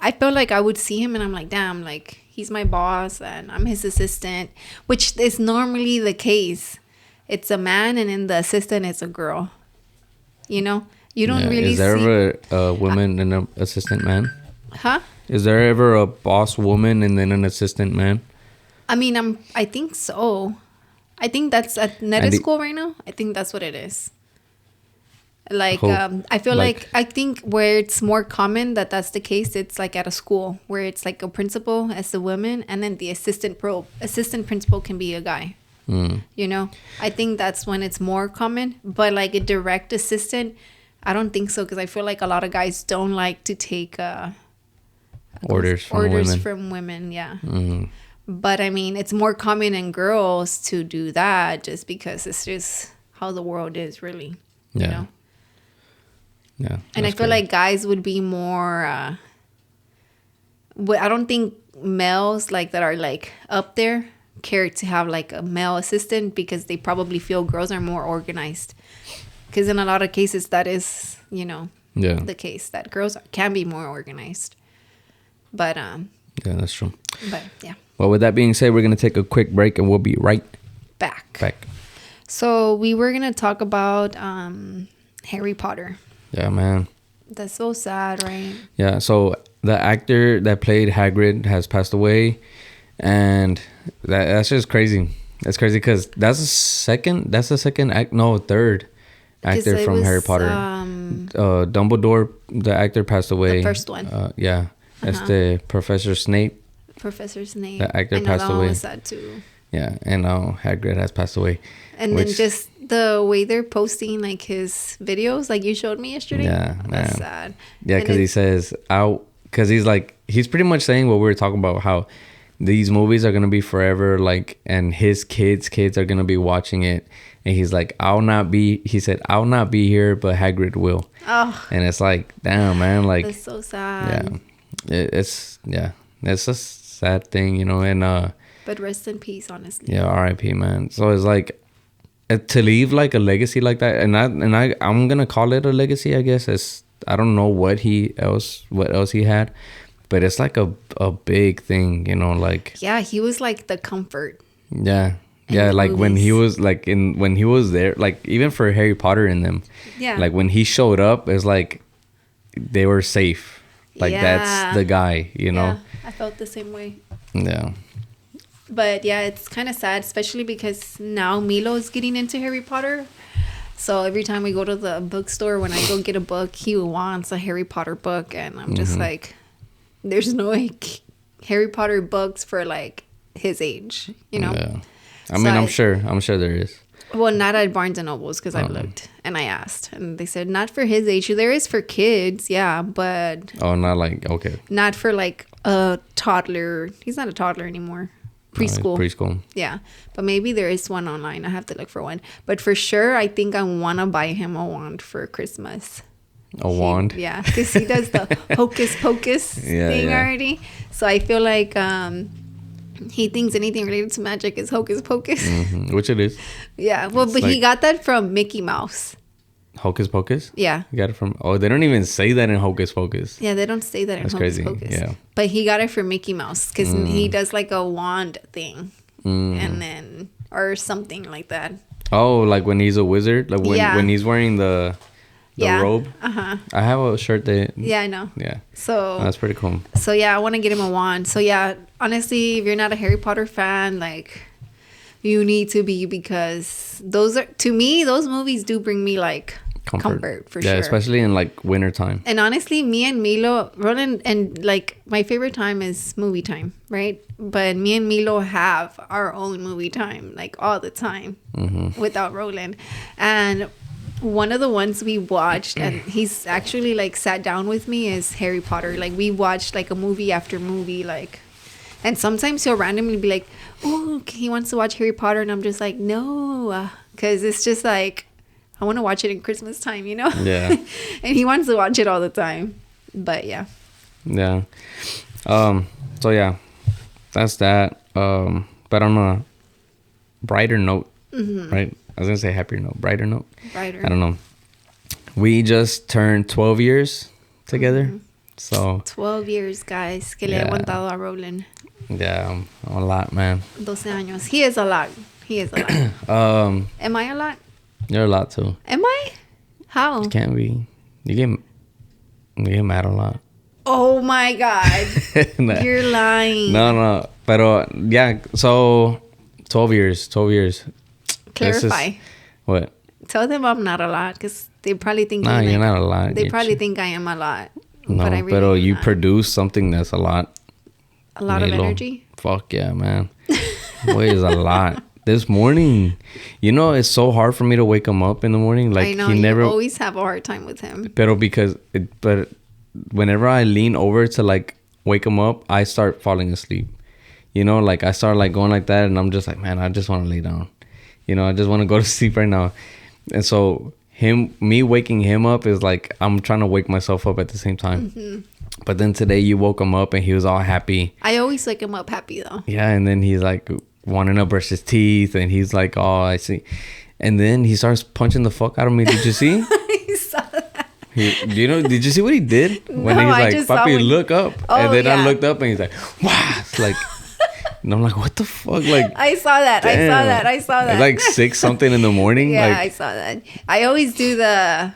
I felt like I would see him and I'm like, damn, like he's my boss and I'm his assistant, which is normally the case. It's a man and then the assistant is a girl. You know, you don't really see. Is there ever a woman and an assistant man? Huh? Is there ever a boss woman and then an assistant man? I mean, I think so. I think that's at Neta school right now. I think that's what it is. Like, I feel like I think where it's more common that's the case, it's like at a school where it's like a principal as the woman and then the assistant principal can be a guy. You know, I think that's when it's more common. But like a direct assistant, I don't think so, because I feel like a lot of guys don't like to take orders from women. Yeah. But I mean, it's more common in girls to do that just because it's just how the world is, really. Yeah. You know? Yeah. And I feel like guys would be more. I don't think males like that are like up there care to have like a male assistant, because they probably feel girls are more organized. Because in a lot of cases, that is, you know, the case that girls can be more organized. But yeah, that's true. But yeah. Well, with that being said, we're gonna take a quick break and we'll be right back. So we were gonna talk about Harry Potter. Yeah, man. That's so sad, right? Yeah. So the actor that played Hagrid has passed away, and that's just crazy. That's crazy because that's the third actor from Harry Potter. Dumbledore, the actor, passed away. The first one. Yeah. That's the Professor Snape. The actor passed away. Was sad too. Yeah, and now Hagrid has passed away. And then just the way they're posting like his videos, like you showed me yesterday. Yeah, that's sad. Yeah, because he says because he's pretty much saying what we were talking about, how these movies are gonna be forever, like, and his kids are gonna be watching it, and he's like, I'll not be here, but Hagrid will. Oh. And it's like, damn, man, like that's so sad. Yeah, it's a sad thing, you know, and but rest in peace, honestly. Yeah, R.I.P., man. So it's like to leave like a legacy like that, and I'm gonna call it a legacy, I guess. I don't know what else he had, but it's like a big thing, you know, like. Yeah, he was like the comfort. Yeah, like movies. when he was there, like even for Harry Potter and them. Yeah. Like when he showed up, it's like they were safe. Like that's the guy, you know. Yeah, I felt the same way. Yeah. But yeah, it's kind of sad, especially because now Milo is getting into Harry Potter. So every time we go to the bookstore, when I go get a book, he wants a Harry Potter book. And I'm just like, there's no like Harry Potter books for like his age, you know? Yeah. I mean, I'm sure there is. Well, not at Barnes and Nobles, because I looked and I asked, and they said not for his age. There is for kids, yeah, but not like, okay, not for like a toddler. He's not a toddler anymore. Preschool. Yeah, but maybe there is one online. I have to look for one. But for sure, I think I want to buy him a wand for Christmas. Wand? Yeah, because he does the Hocus Pocus thing already. So I feel like he thinks anything related to magic is Hocus Pocus. Which it is. Yeah, well, but he got that from Mickey Mouse. Hocus Pocus? Yeah. You got it from... Oh, they don't even say that in Hocus Pocus. Yeah, they don't say that in Hocus crazy. Pocus. Yeah. But he got it from Mickey Mouse because he does like a wand thing. And then... Or something like that. Oh, like when he's a wizard, like when he's wearing the robe. I have a shirt that. Yeah, I know. Yeah. So that's pretty cool. So yeah, I want to get him a wand. So yeah, honestly, if you're not a Harry Potter fan, like you need to be, because those are, to me, those movies do bring me like comfort for sure. Yeah, especially in like winter time. And honestly, me and Milo, Roland, and like my favorite time is movie time, right? But me and Milo have our own movie time, like all the time, without Roland. And one of the ones we watched, and he's actually like sat down with me, is Harry Potter. Like we watched like a movie after movie, like, and sometimes he'll randomly be like, oh, he wants to watch Harry Potter, and I'm just like, no, because it's just like, I want to watch it in Christmas time, you know? Yeah. And he wants to watch it all the time. But yeah. Yeah. So yeah, that's that. But on a brighter note, right? I was gonna say happier note, brighter note. Brighter. I don't know. We just turned 12 years together. So 12 years, guys. Que le he aguantado a Roland. Yeah, a lot, man. 12 años. He is a lot. He is a lot. Am I a lot? You're a lot too. Am I? How? You can't be. You get mad a lot. Oh my God. Nah. You're lying. No. Pero yeah, so 12 years. Clarify. What? Tell them I'm not a lot, because they probably think Nah, you're not a lot. They probably think I am a lot. No, but I really pero am you not. produce something that's a lot. A lot of energy. Fuck yeah, man. Boy, is a lot. This morning, you know, it's so hard for me to wake him up in the morning. Like, I know, he never you always have a hard time with him. But whenever I lean over to like wake him up, I start falling asleep. You know, like I start like going like that, and I'm just like, man, I just want to lay down. You know, I just want to go to sleep right now. And so me waking him up is like I'm trying to wake myself up at the same time. But then today you woke him up and he was all happy. I always wake him up happy though. Yeah, and then he's like wanting to brush his teeth, and he's like, oh, I see. And then he starts punching the fuck out of me. Did you see? I saw that. Did you see what he did? When No, he's I like, just saw Papi, when- look up. Oh, and then I yeah. looked up and he's like, wow. It's like, and I'm like, what the fuck? Like, I saw that. damn. I saw that. It's like 6 something in the morning. Yeah, like, I saw that. I always do the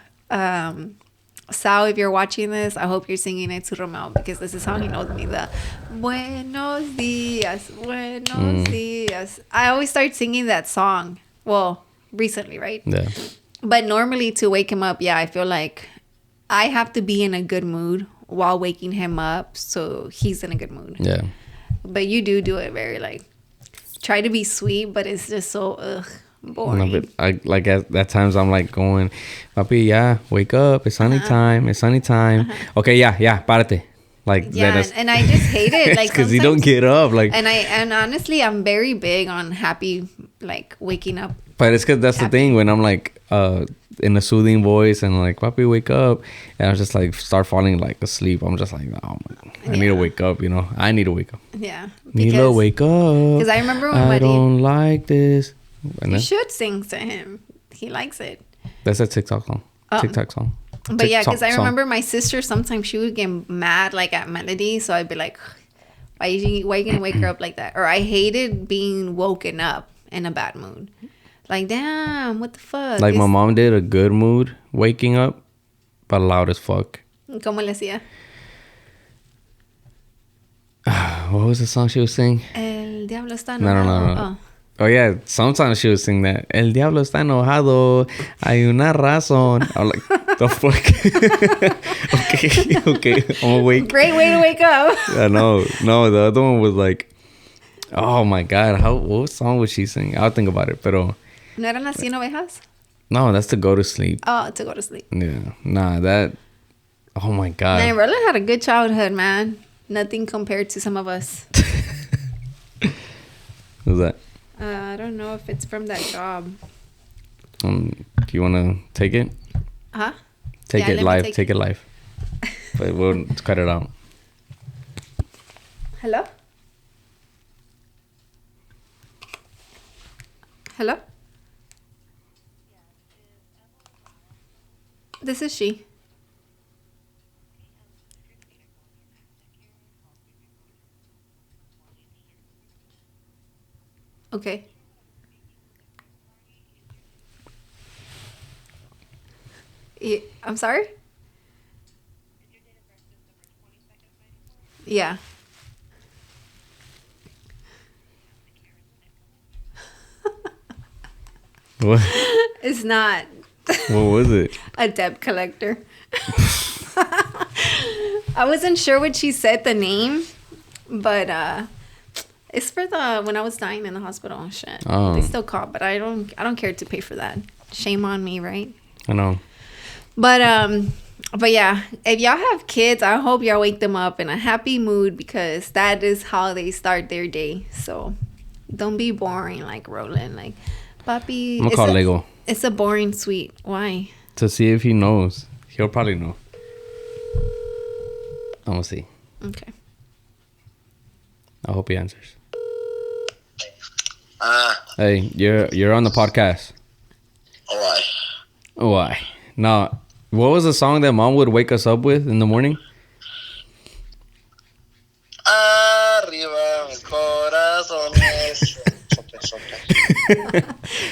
Sal, if you're watching this, I hope you're singing it to Romeo, because this is how he knows me. The Buenos dias, Buenos dias. I always start singing that song. Well, recently, right? Yeah. But normally to wake him up, yeah, I feel like I have to be in a good mood while waking him up, so he's in a good mood. Yeah. But you do it very like, try to be sweet, but it's just so boring. No, but I like at times I'm like going, Papi, yeah, wake up. It's sunny time. It's sunny time. Okay, yeah, párate. Like Yeah, and I just hate it. Like because you don't sometimes- get up. Like, and honestly, I'm very big on happy, like waking up. but it's because that's the thing when I'm like in a soothing voice and like, Papi, wake up, and I just like start falling like asleep. I'm just like, oh my, I need to wake up. You know, I need to wake up. Yeah, Need to wake up. Because I remember when I don't like this. And you then, should sing to him. He likes it. that's a TikTok song. TikTok song. But yeah, because I TikTok song. remember my sister, sometimes she would get mad like at melody, so I'd be like, why are you gonna wake her up like that? Or I hated being woken up in a bad mood. Like, damn, what the fuck? Like my mom did a good mood waking up, but loud as fuck. ¿Cómo le hacía? What was the song she was singing? El diablo está No. enojado. Oh yeah, sometimes she would sing that. El diablo está enojado. Hay una razón. I'm like, the fuck? okay. I'm awake. Great way to wake up. No. The other one was like, oh my god, what song was she singing? I'll think about it. Pero ¿No eran las 100 ovejas? no, that's to go to sleep. Oh, to go to sleep. Yeah, nah, that. Oh my god. Man, Roland had a good childhood, man. Nothing compared to some of us. Who's that? I don't know if it's from that job. Do you want to take it? Huh? Take Yeah, it let me live. Take it live. But we'll cut it out. Hello? Hello? This is she. Okay. I'm sorry? Yeah. What? It's not What was it? a debt collector. I wasn't sure what she said the name, but it's for the when I was dying in the hospital and shit. Oh. They still call, but I don't care to pay for that. Shame on me, right? I know. But yeah, if y'all have kids, I hope y'all wake them up in a happy mood because that is how they start their day. So don't be boring like Roland. Like, papi, I'm gonna call Lego it's a boring sweet. Why? to see if he knows. He'll probably know. I'm gonna see. Okay. I hope he answers. Hey, you're on the podcast. Why? Why? No. What was the song that Mom would wake us up with in the morning? Arriba mis corazones.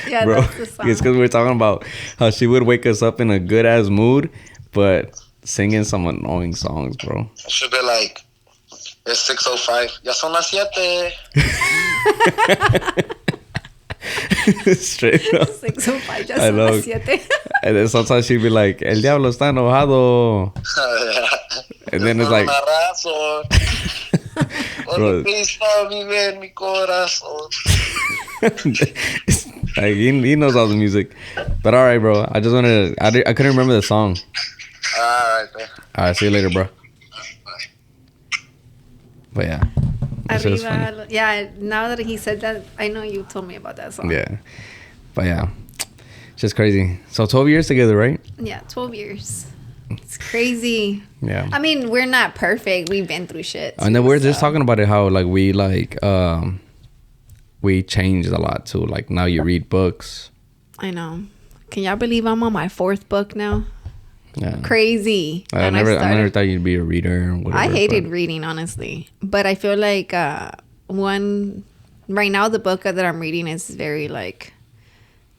Yeah, Bro, that's the song. it's because we're talking about how she would wake us up in a good ass mood, but singing some annoying songs, bro. It should be like, it's 6:05. Ya son las 7. Straight up. 6:05, ya I son know. las 7. And then sometimes she'd be like, El Diablo está enojado. And then it's like, Una razón. Bro. Porque Cristo vive en mi corazón. like he knows all the music. But all right, bro. I just wanted to, I couldn't remember the song. Alright, man. All right, see you later, bro. But yeah. That shit was funny. Arriba, yeah, now that he said that, I know you told me about that song. Yeah. But yeah. Just crazy. So 12 years together, right? Yeah, 12 years. It's crazy. Yeah. I mean, we're not perfect. We've been through shit. And then too, we're just so. talking about it, how like we changed a lot too. Like now you read books. I know. Can y'all believe I'm on my 4th book now? Yeah. Crazy. I And never thought you'd be a reader or whatever. I hated but- reading, honestly. But I feel like right now the book that I'm reading is very like,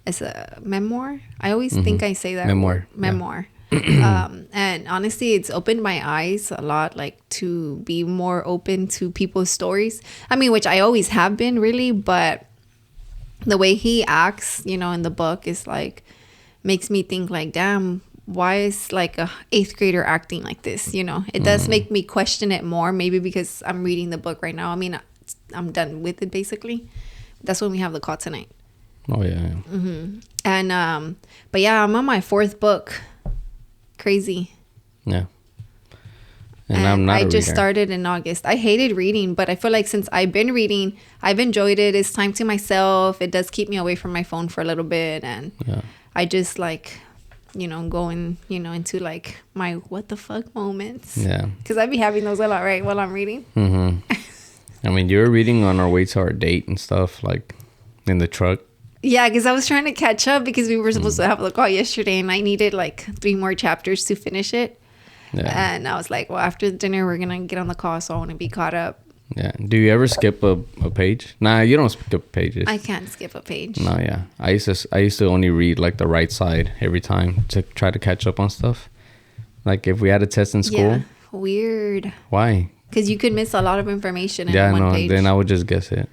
it's a memoir. I always think I say that Memoir, word. yeah. Memoir. And honestly, it's opened my eyes a lot, like to be more open to people's stories. I mean, which I always have been really, but the way he acts, in the book is like, makes me think like, damn, why is like a 8th grader acting like this? It does make me question it more, maybe because I'm reading the book right now. I mean, I'm done with it basically. That's when we have the call tonight. Oh yeah. And but yeah, I'm on my 4th book. Crazy. Yeah. And I'm not I a just reader. started in August. I hated reading, but I feel like since I've been reading, I've enjoyed it. It's time to myself. It does keep me away from my phone for a little bit, and Yeah. I just like, going, into like my what the fuck moments. Yeah. Because I be having those a lot, right, while I'm reading. Mm-hmm. I mean, you were reading on our way to our date and stuff, like in the truck. Yeah, because I was trying to catch up because we were supposed to have the call yesterday, and I needed like 3 more chapters to finish it. Yeah. And I was like, well, after dinner, we're going to get on the call, so I want to be caught up. Yeah. Do you ever skip a page? Nah, you don't skip pages. I can't skip a page. No, yeah. I used to only read like the right side every time to try to catch up on stuff. Like if we had a test in school, Yeah, weird. why? Because you could miss a lot of information in Yeah, one no. page. Then I would just guess it.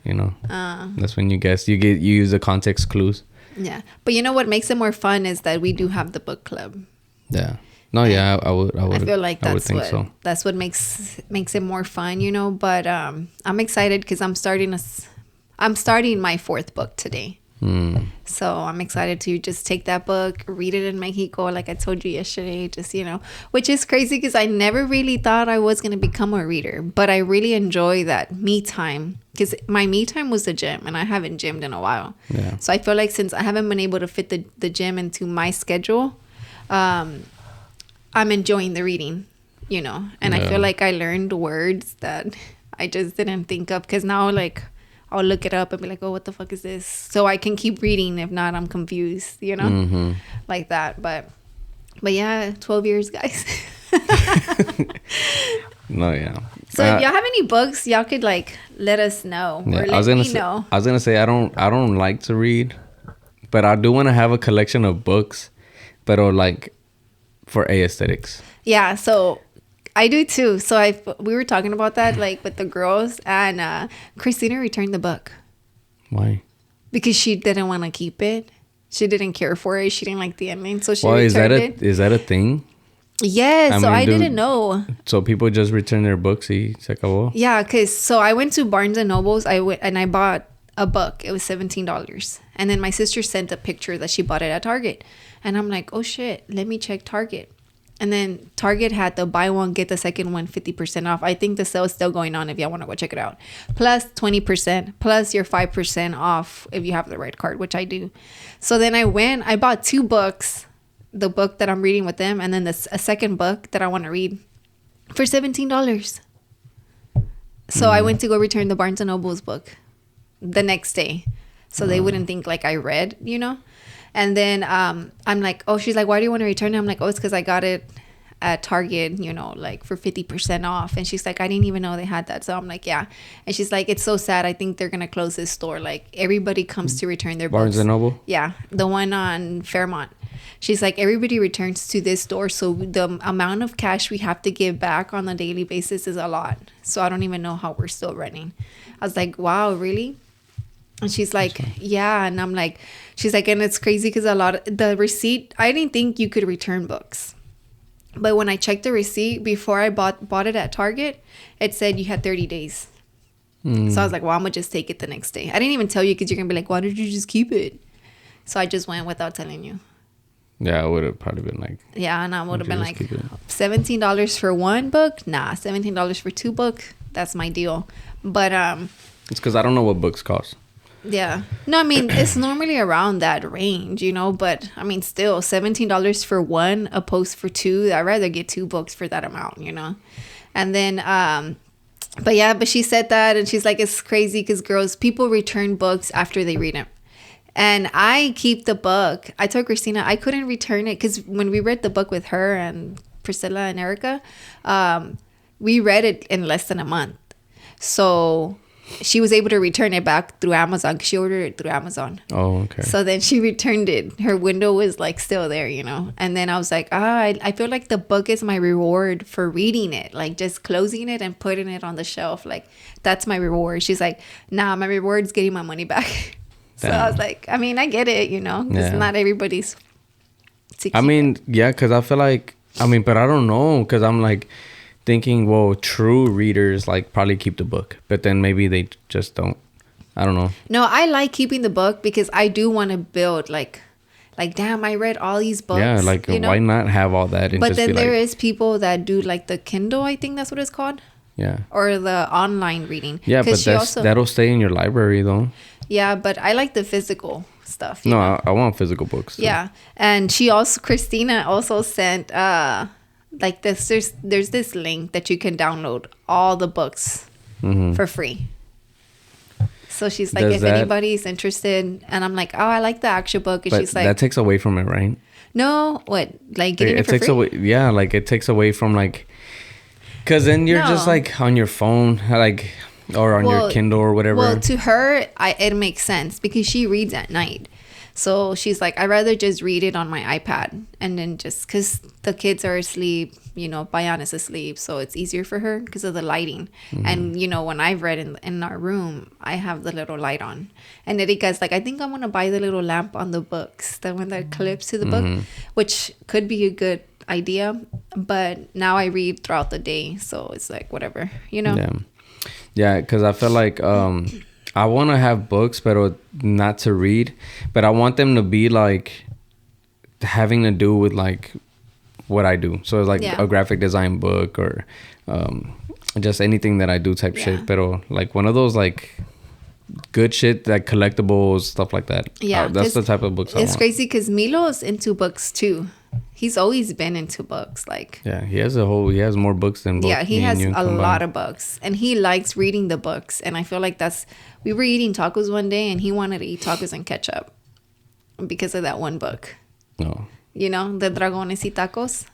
That's when you guess. You use the context clues. Yeah, but you know what makes it more fun is that we do have the book club. Yeah. No, yeah. I would. I feel like I would that's think what so. that's what makes it more fun, But I'm excited because I'm starting my 4th book today. So I'm excited to just take that book, read it in Mexico, like I told you yesterday, just, which is crazy because I never really thought I was going to become a reader, but I really enjoy that me time because my me time was the gym and I haven't gymmed in a while. Yeah. So I feel like since I haven't been able to fit the gym into my schedule, I'm enjoying the reading, and I Yeah. feel like I learned words that I just didn't think of because now like I'll look it up and be like, oh, what the fuck is this? So I can keep reading. If not, I'm confused, Mm-hmm. like that. But yeah, 12 years, guys. No, yeah. So if y'all have any books, y'all could like let us know Yeah, or let me know. I was gonna say I don't like to read, but I do want to have a collection of books, but like for aesthetics. Yeah, so I do too. So we were talking about that like with the girls, and Christina returned the book Why? because she didn't want to keep it. She didn't care for it. She didn't like the ending, so she Well, returned it. is that a thing? Yes, so mean, I dude, didn't know. So people just return their books. Y se acabó. Yeah, because so I went to Barnes and Nobles. I went and I bought a book. It was $17, and then my sister sent a picture that she bought it at Target, and I'm like, oh shit, let me check Target. And then Target had the buy one get the second one 50% off. I think the sale is still going on if y'all want to go check it out. Plus 20%, plus your 5% off if you have the right card, which I do. So then I bought 2 books, the book that I'm reading with them, and then a second book that I want to read for $17. So I went to go return the Barnes & Noble's book the next day. So they wouldn't think like I read, you know? And then I'm like, oh, she's like, why do you want to return it? I'm like, oh, it's because I got it at Target, you know, like for 50% off. And she's like, I didn't even know they had that. So I'm like, yeah. And she's like, it's so sad. I think they're going to close this store. Like everybody comes to return their Barnes books. and Noble? Yeah. The one on Fairmont. She's like, everybody returns to this store. So the amount of cash we have to give back on a daily basis is a lot. So I don't even know how we're still running. I was like, wow, really? And she's like, yeah. And I'm like, she's like, and it's crazy because the receipt, I didn't think you could return books. But when I checked the receipt before I bought it at Target, it said you had 30 days. So I was like, well, I'm going to just take it the next day. I didn't even tell you because you're going to be like, why did you just keep it? So I just went without telling you. Yeah, I would have probably been like... Yeah, and I would have been like, keep it? $17 for one book? Nah, $17 for 2 books. That's my deal. But It's because I don't know what books cost. yeah. No, I mean, it's normally around that range, you know, but I mean, still $17 for one opposed for 2. I'd rather get 2 books for that amount, you know? And then, but she said that and she's like, it's crazy because people return books after they read them. And I keep the book. I told Christina I couldn't return it because when we read the book with her and Priscilla and Erica, we read it in less than a month. So she was able to return it back through Amazon because she ordered it through Amazon. Oh, okay. So then she returned it. Her window was like still there, you know. And then I was like, I feel like the book is my reward for reading it. Like just closing it and putting it on the shelf. Like that's my reward. She's like, nah, my reward is getting my money back. So I was like, I mean, I get it, you know. It's not everybody's. I mean, yeah, because I feel like, but I don't know because I'm like thinking, well, true readers like probably keep the book, but then maybe they just don't. I don't know. No, I like keeping the book because I do want to build like damn, I read all these books. Yeah, like you know? Why not have all that? And but just then there like, is people that do like the Kindle, I think that's what it's called. Yeah. Or the online reading. Yeah, but that'll stay in your library though. Yeah, but I like the physical stuff. No, I want physical books. Too. Yeah, and Christina also sent like this. There's this link that you can download all the books for free. So she's like, if anybody's interested, and I'm like, oh, I like the actual book, and she's like, that takes away from it, right? No, what, like getting it for takes free? Away, yeah, like it takes away from like, because then you're just like on your phone, like. Or on your Kindle or whatever. Well, to her, it makes sense because she reads at night. So she's like, I'd rather just read it on my iPad. And then just because the kids are asleep, you know, Bayana's asleep. So it's easier for her because of the lighting. And, you know, when I've read in our room, I have the little light on. And Erika's like, I think I'm going to buy the little lamp on the books. The one that clips to the book, which could be a good idea. But now I read throughout the day. So it's like, whatever, you know? Yeah. Yeah, because I feel like I want to have books, but not to read. But I want them to be like having to do with like what I do. So it's like a graphic design book or just anything that I do type shit. But like one of those like good shit, like collectibles, stuff like that. Yeah, that's the type of books I want. It's crazy because Milo's into books too. He's always been into books. Like, yeah, he has more books than books. Yeah, he has a lot of books, and he likes reading the books. And I feel like we were eating tacos one day, and he wanted to eat tacos and ketchup because of that one book. No, you know, the Dragones y Tacos.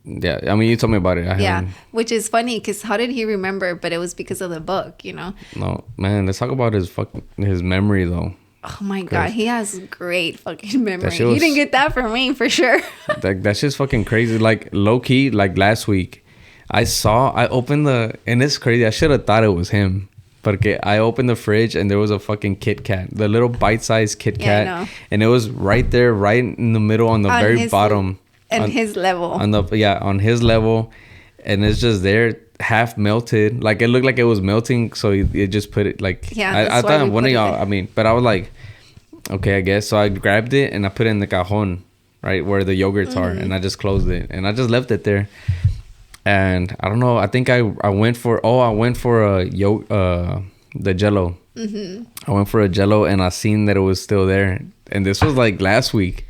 Yeah, I mean, you told me about it. Which is funny because how did he remember? But it was because of the book, you know. No, man, let's talk about his memory though. Oh my God, he has great fucking memory. shit was- He didn't get that from me for sure. That shit's fucking crazy. Like low key, like last week, I opened and it's crazy. I should have thought it was him. But I opened the fridge and there was a fucking Kit Kat, the little bite-sized Kit Yeah, I Kat, know. and it was right there, right in the middle, on the On very his- bottom, And his level. on his level, and it's just there, half melted. Like it looked like it was melting, so it just put it like. Yeah, I that's why thought we one put of it y'all. there. I mean, but I was like, okay, I guess. So I grabbed it and I put it in the cajon, right where the yogurts are, and I just closed it and I just left it there. And I don't know. I think I went for the Jello. I went for a Jello and I seen that it was still there, and this was like last week,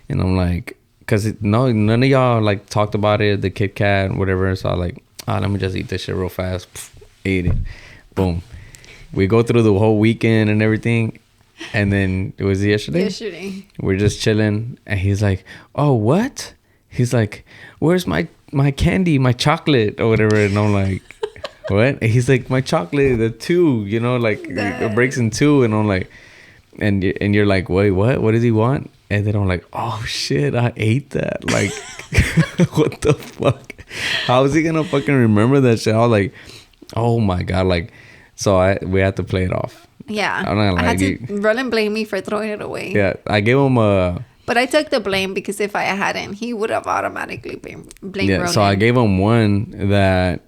and I'm like, cause none of y'all like talked about it, the Kit Kat, whatever. So I was like, let me just eat this shit real fast. Ate it, boom. We go through the whole weekend and everything, and then it was yesterday. We're just chilling, and he's like, "Oh, what?" He's like, "Where's my candy, my chocolate, or whatever?" And I'm like, "What?" And he's like, "My chocolate, the two, like it breaks in two." And I'm like, and you're like, "Wait, what? What does he want?" And then I'm like, "Oh shit, I ate that!" Like, what the fuck? How is he gonna fucking remember that shit? I was like, "Oh my God!" Like, so we had to play it off. Yeah. I'm not gonna I lie. had to Roland blame me for throwing it away. Yeah, I gave him a. But I took the blame because if I hadn't, he would have automatically blamed Roland. So I gave him one that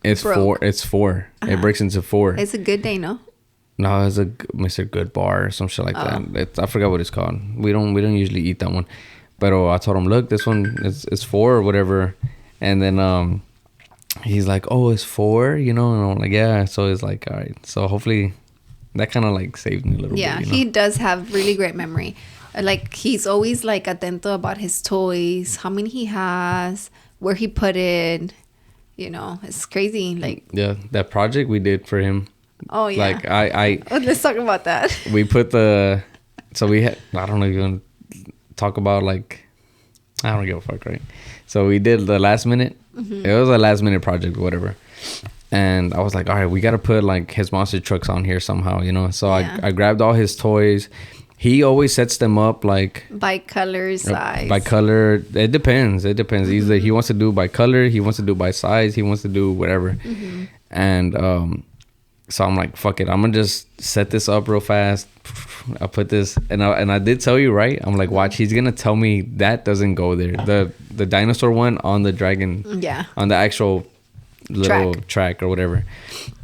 it's Broke. four. It's 4. It breaks into 4. It's a good day, no? No, it's a Mr. Good Bar or some shit like that. I forgot what it's called. We don't usually eat that one. But I told him, look, this one is 4 or whatever. And then he's like, oh, it's 4, And I'm like, yeah. So it's like, all right. So hopefully that kind of like saved me a little bit. Yeah, he does have really great memory. Like he's always like atento about his toys, how many he has, where he put it. It's crazy. Like, yeah, that project we did for him. oh yeah. Like I Let's talk about that. we put so we had, I don't know if you want to talk about like, I don't give a fuck, right? So we did the last minute. It was a last minute project or whatever. And I was like, all right, we got to put like his monster trucks on here somehow, So Yeah. I grabbed all his toys. He always sets them up like By color, size. by color. It depends. Either he wants to do by color, he wants to do by size, he wants to do whatever. And so I'm like, fuck it, I'm gonna just set this up real fast. I put this, and I did tell you, right? I'm like, watch, he's gonna tell me that doesn't go there. The dinosaur one on the dragon, Yeah. on the actual little track or whatever.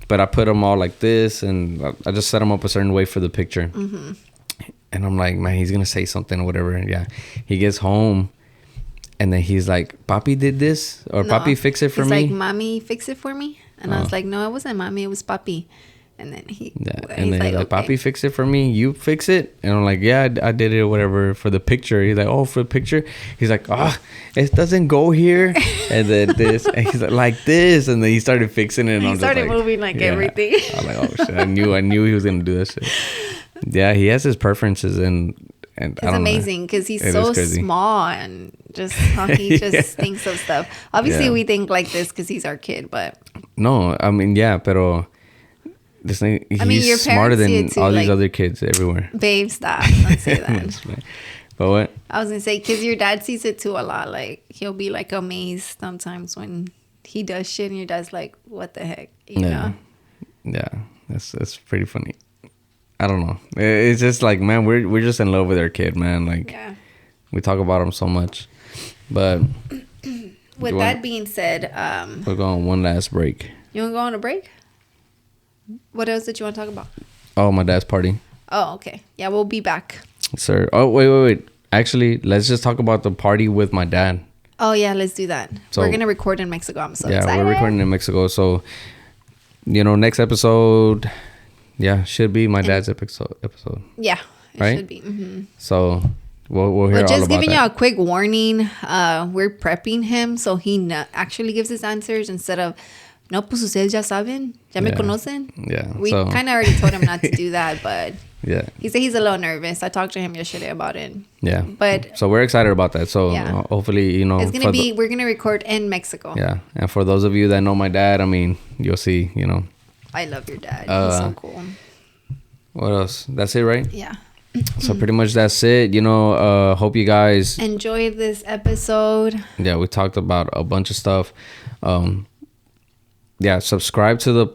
But I put them all like this, and I just set them up a certain way for the picture. And I'm like, man, he's gonna say something or whatever. And yeah, he gets home, and then he's like, Papi did this, or No, Papi fix it for he's me. like, Mommy, fix it for me. And I was like, no, it wasn't Mommy, it was Papi. And then Yeah, he's and then he's like, okay. Papi, fix it for me. You fix it. And I'm like, yeah, I did it or whatever for the picture. He's like, oh, for the picture. He's like, it doesn't go here. And then this, and he's like this. And then he started fixing it. And He I'm started just like, moving like yeah. everything. I was like, oh shit, I knew he was gonna do that shit. Yeah, he has his preferences, and I It's don't know. amazing because he's It so is crazy. small and just how he just Yeah. thinks of stuff. Obviously, Yeah. we think like this because he's our kid, but No, I mean, yeah, pero this thing, he's mean, your smarter parents see than it too, all these like- other kids everywhere. babe, stop. Don't say that. But what? I was going to say, because your dad sees it too a lot. Like, he'll be like amazed sometimes when he does shit and your dad's like, what the heck? You know? Yeah, that's pretty funny. I don't know. It's just like, man, we're just in love with our kid, man. Like, Yeah. we talk about him so much. But With You that want- being said, we're going one last break. you want to go on a break? What else did you want to talk about? Oh, my dad's party, Oh, okay. Yeah, we'll be back. sir. Oh, wait. Actually, let's just talk about the party with my dad. Oh, yeah, let's do that. So- We're going to record in Mexico. I'm so Yeah, excited. we're recording in Mexico, so next episode, should be my dad's episode. Yeah, it Right? should be. Mm-hmm. So we'll hear But all just about giving you that. a quick warning, we're prepping him so he actually gives his answers instead of, no, pues ustedes ya saben, ya me Yeah. conocen. Yeah, We so- kind of already told him not to do that, but Yeah, he said he's a little nervous. I talked to him yesterday about it. yeah. But So we're excited about that. So Yeah. hopefully, it's for going to be, we're going to record in Mexico. yeah. And for those of you that know my dad, I mean, you'll see. I love your dad. He's Uh, so cool. What else? That's it, right? Yeah. So pretty much that's it. Hope you guys enjoy this episode. Yeah, we talked about a bunch of stuff. Subscribe to the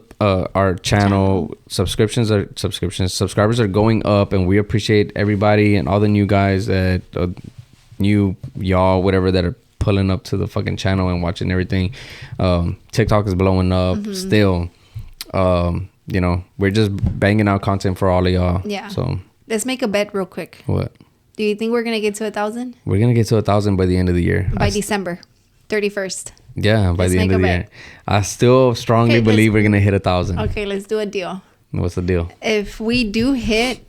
our channel. Subscribers are going up, and we appreciate everybody and all the new guys that new y'all, whatever, that are pulling up to the fucking channel and watching everything. TikTok is blowing up still. We're just banging out content for all of y'all. Yeah. So let's make a bet real quick. What? Do you think we're gonna get to 1,000? We're gonna get to 1,000 by the end of the year. By December 31st. Yeah, by Let's the end make of a the bet. year. I still strongly believe we're gonna hit 1,000. Okay, let's do a deal. What's the deal? If we do hit,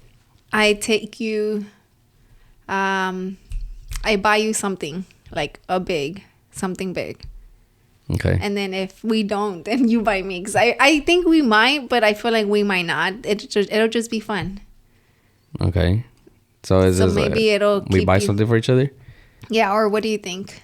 I take you. I buy you something like something big. Okay. And then if we don't, then you buy me. Because I think we might, but I feel like we might not. It'll just be fun. Okay. So maybe it'll we keep buy you- something for each other? Yeah, or what do you think?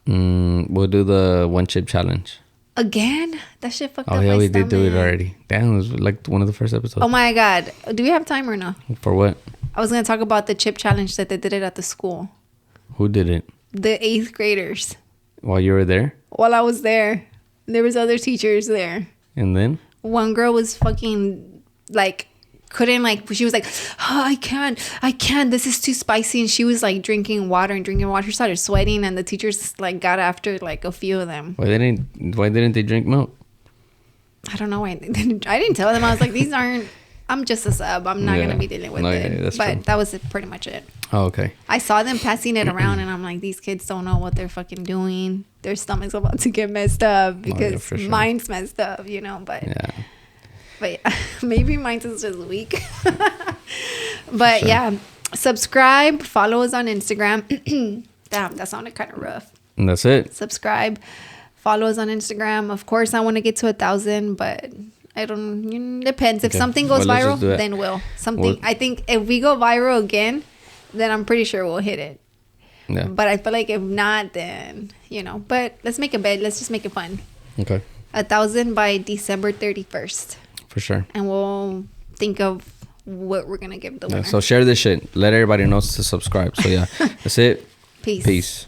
We'll do the one chip challenge. Again? That shit fucked Oh up yeah, my we did do it stomach. already. Damn, it was like one of the first episodes. Oh my God. Do we have time or no? For what? I was going to talk about the chip challenge that they did it at the school. Who did it? The 8th graders. While you were there? While I was there. There was other teachers there. And then? One girl was fucking like she was like, oh, I can't, this is too spicy. And she was like drinking water. She started sweating, and the teachers like got after like a few of them. Why didn't they drink milk? I don't know why. I didn't tell them. I was like, I'm just a sub. I'm not gonna be dealing with it. Yeah, that's but true. that was pretty much it. Oh, okay. I saw them passing it around, and I'm like, these kids don't know what they're fucking doing. Their stomach's about to get messed up because for sure. mine's messed up, But Yeah. but maybe mine's is just weak. But yeah, subscribe, follow us on Instagram. Damn, that sounded kind of rough. And that's it. Subscribe, follow us on Instagram. Of course, I want to get to 1,000, but I don't. Depends. If Okay. something goes Well, let's just do viral, it. then we'll. Well- I think if we go viral again, then I'm pretty sure we'll hit it. Yeah. But I feel like if not, then But let's make a bet. Let's just make it fun. Okay. 1,000 by December 31st, For sure. and we'll think of what we're gonna give the Yeah, winner. so share this shit. Let everybody know to subscribe. So yeah, that's it. Peace. Peace.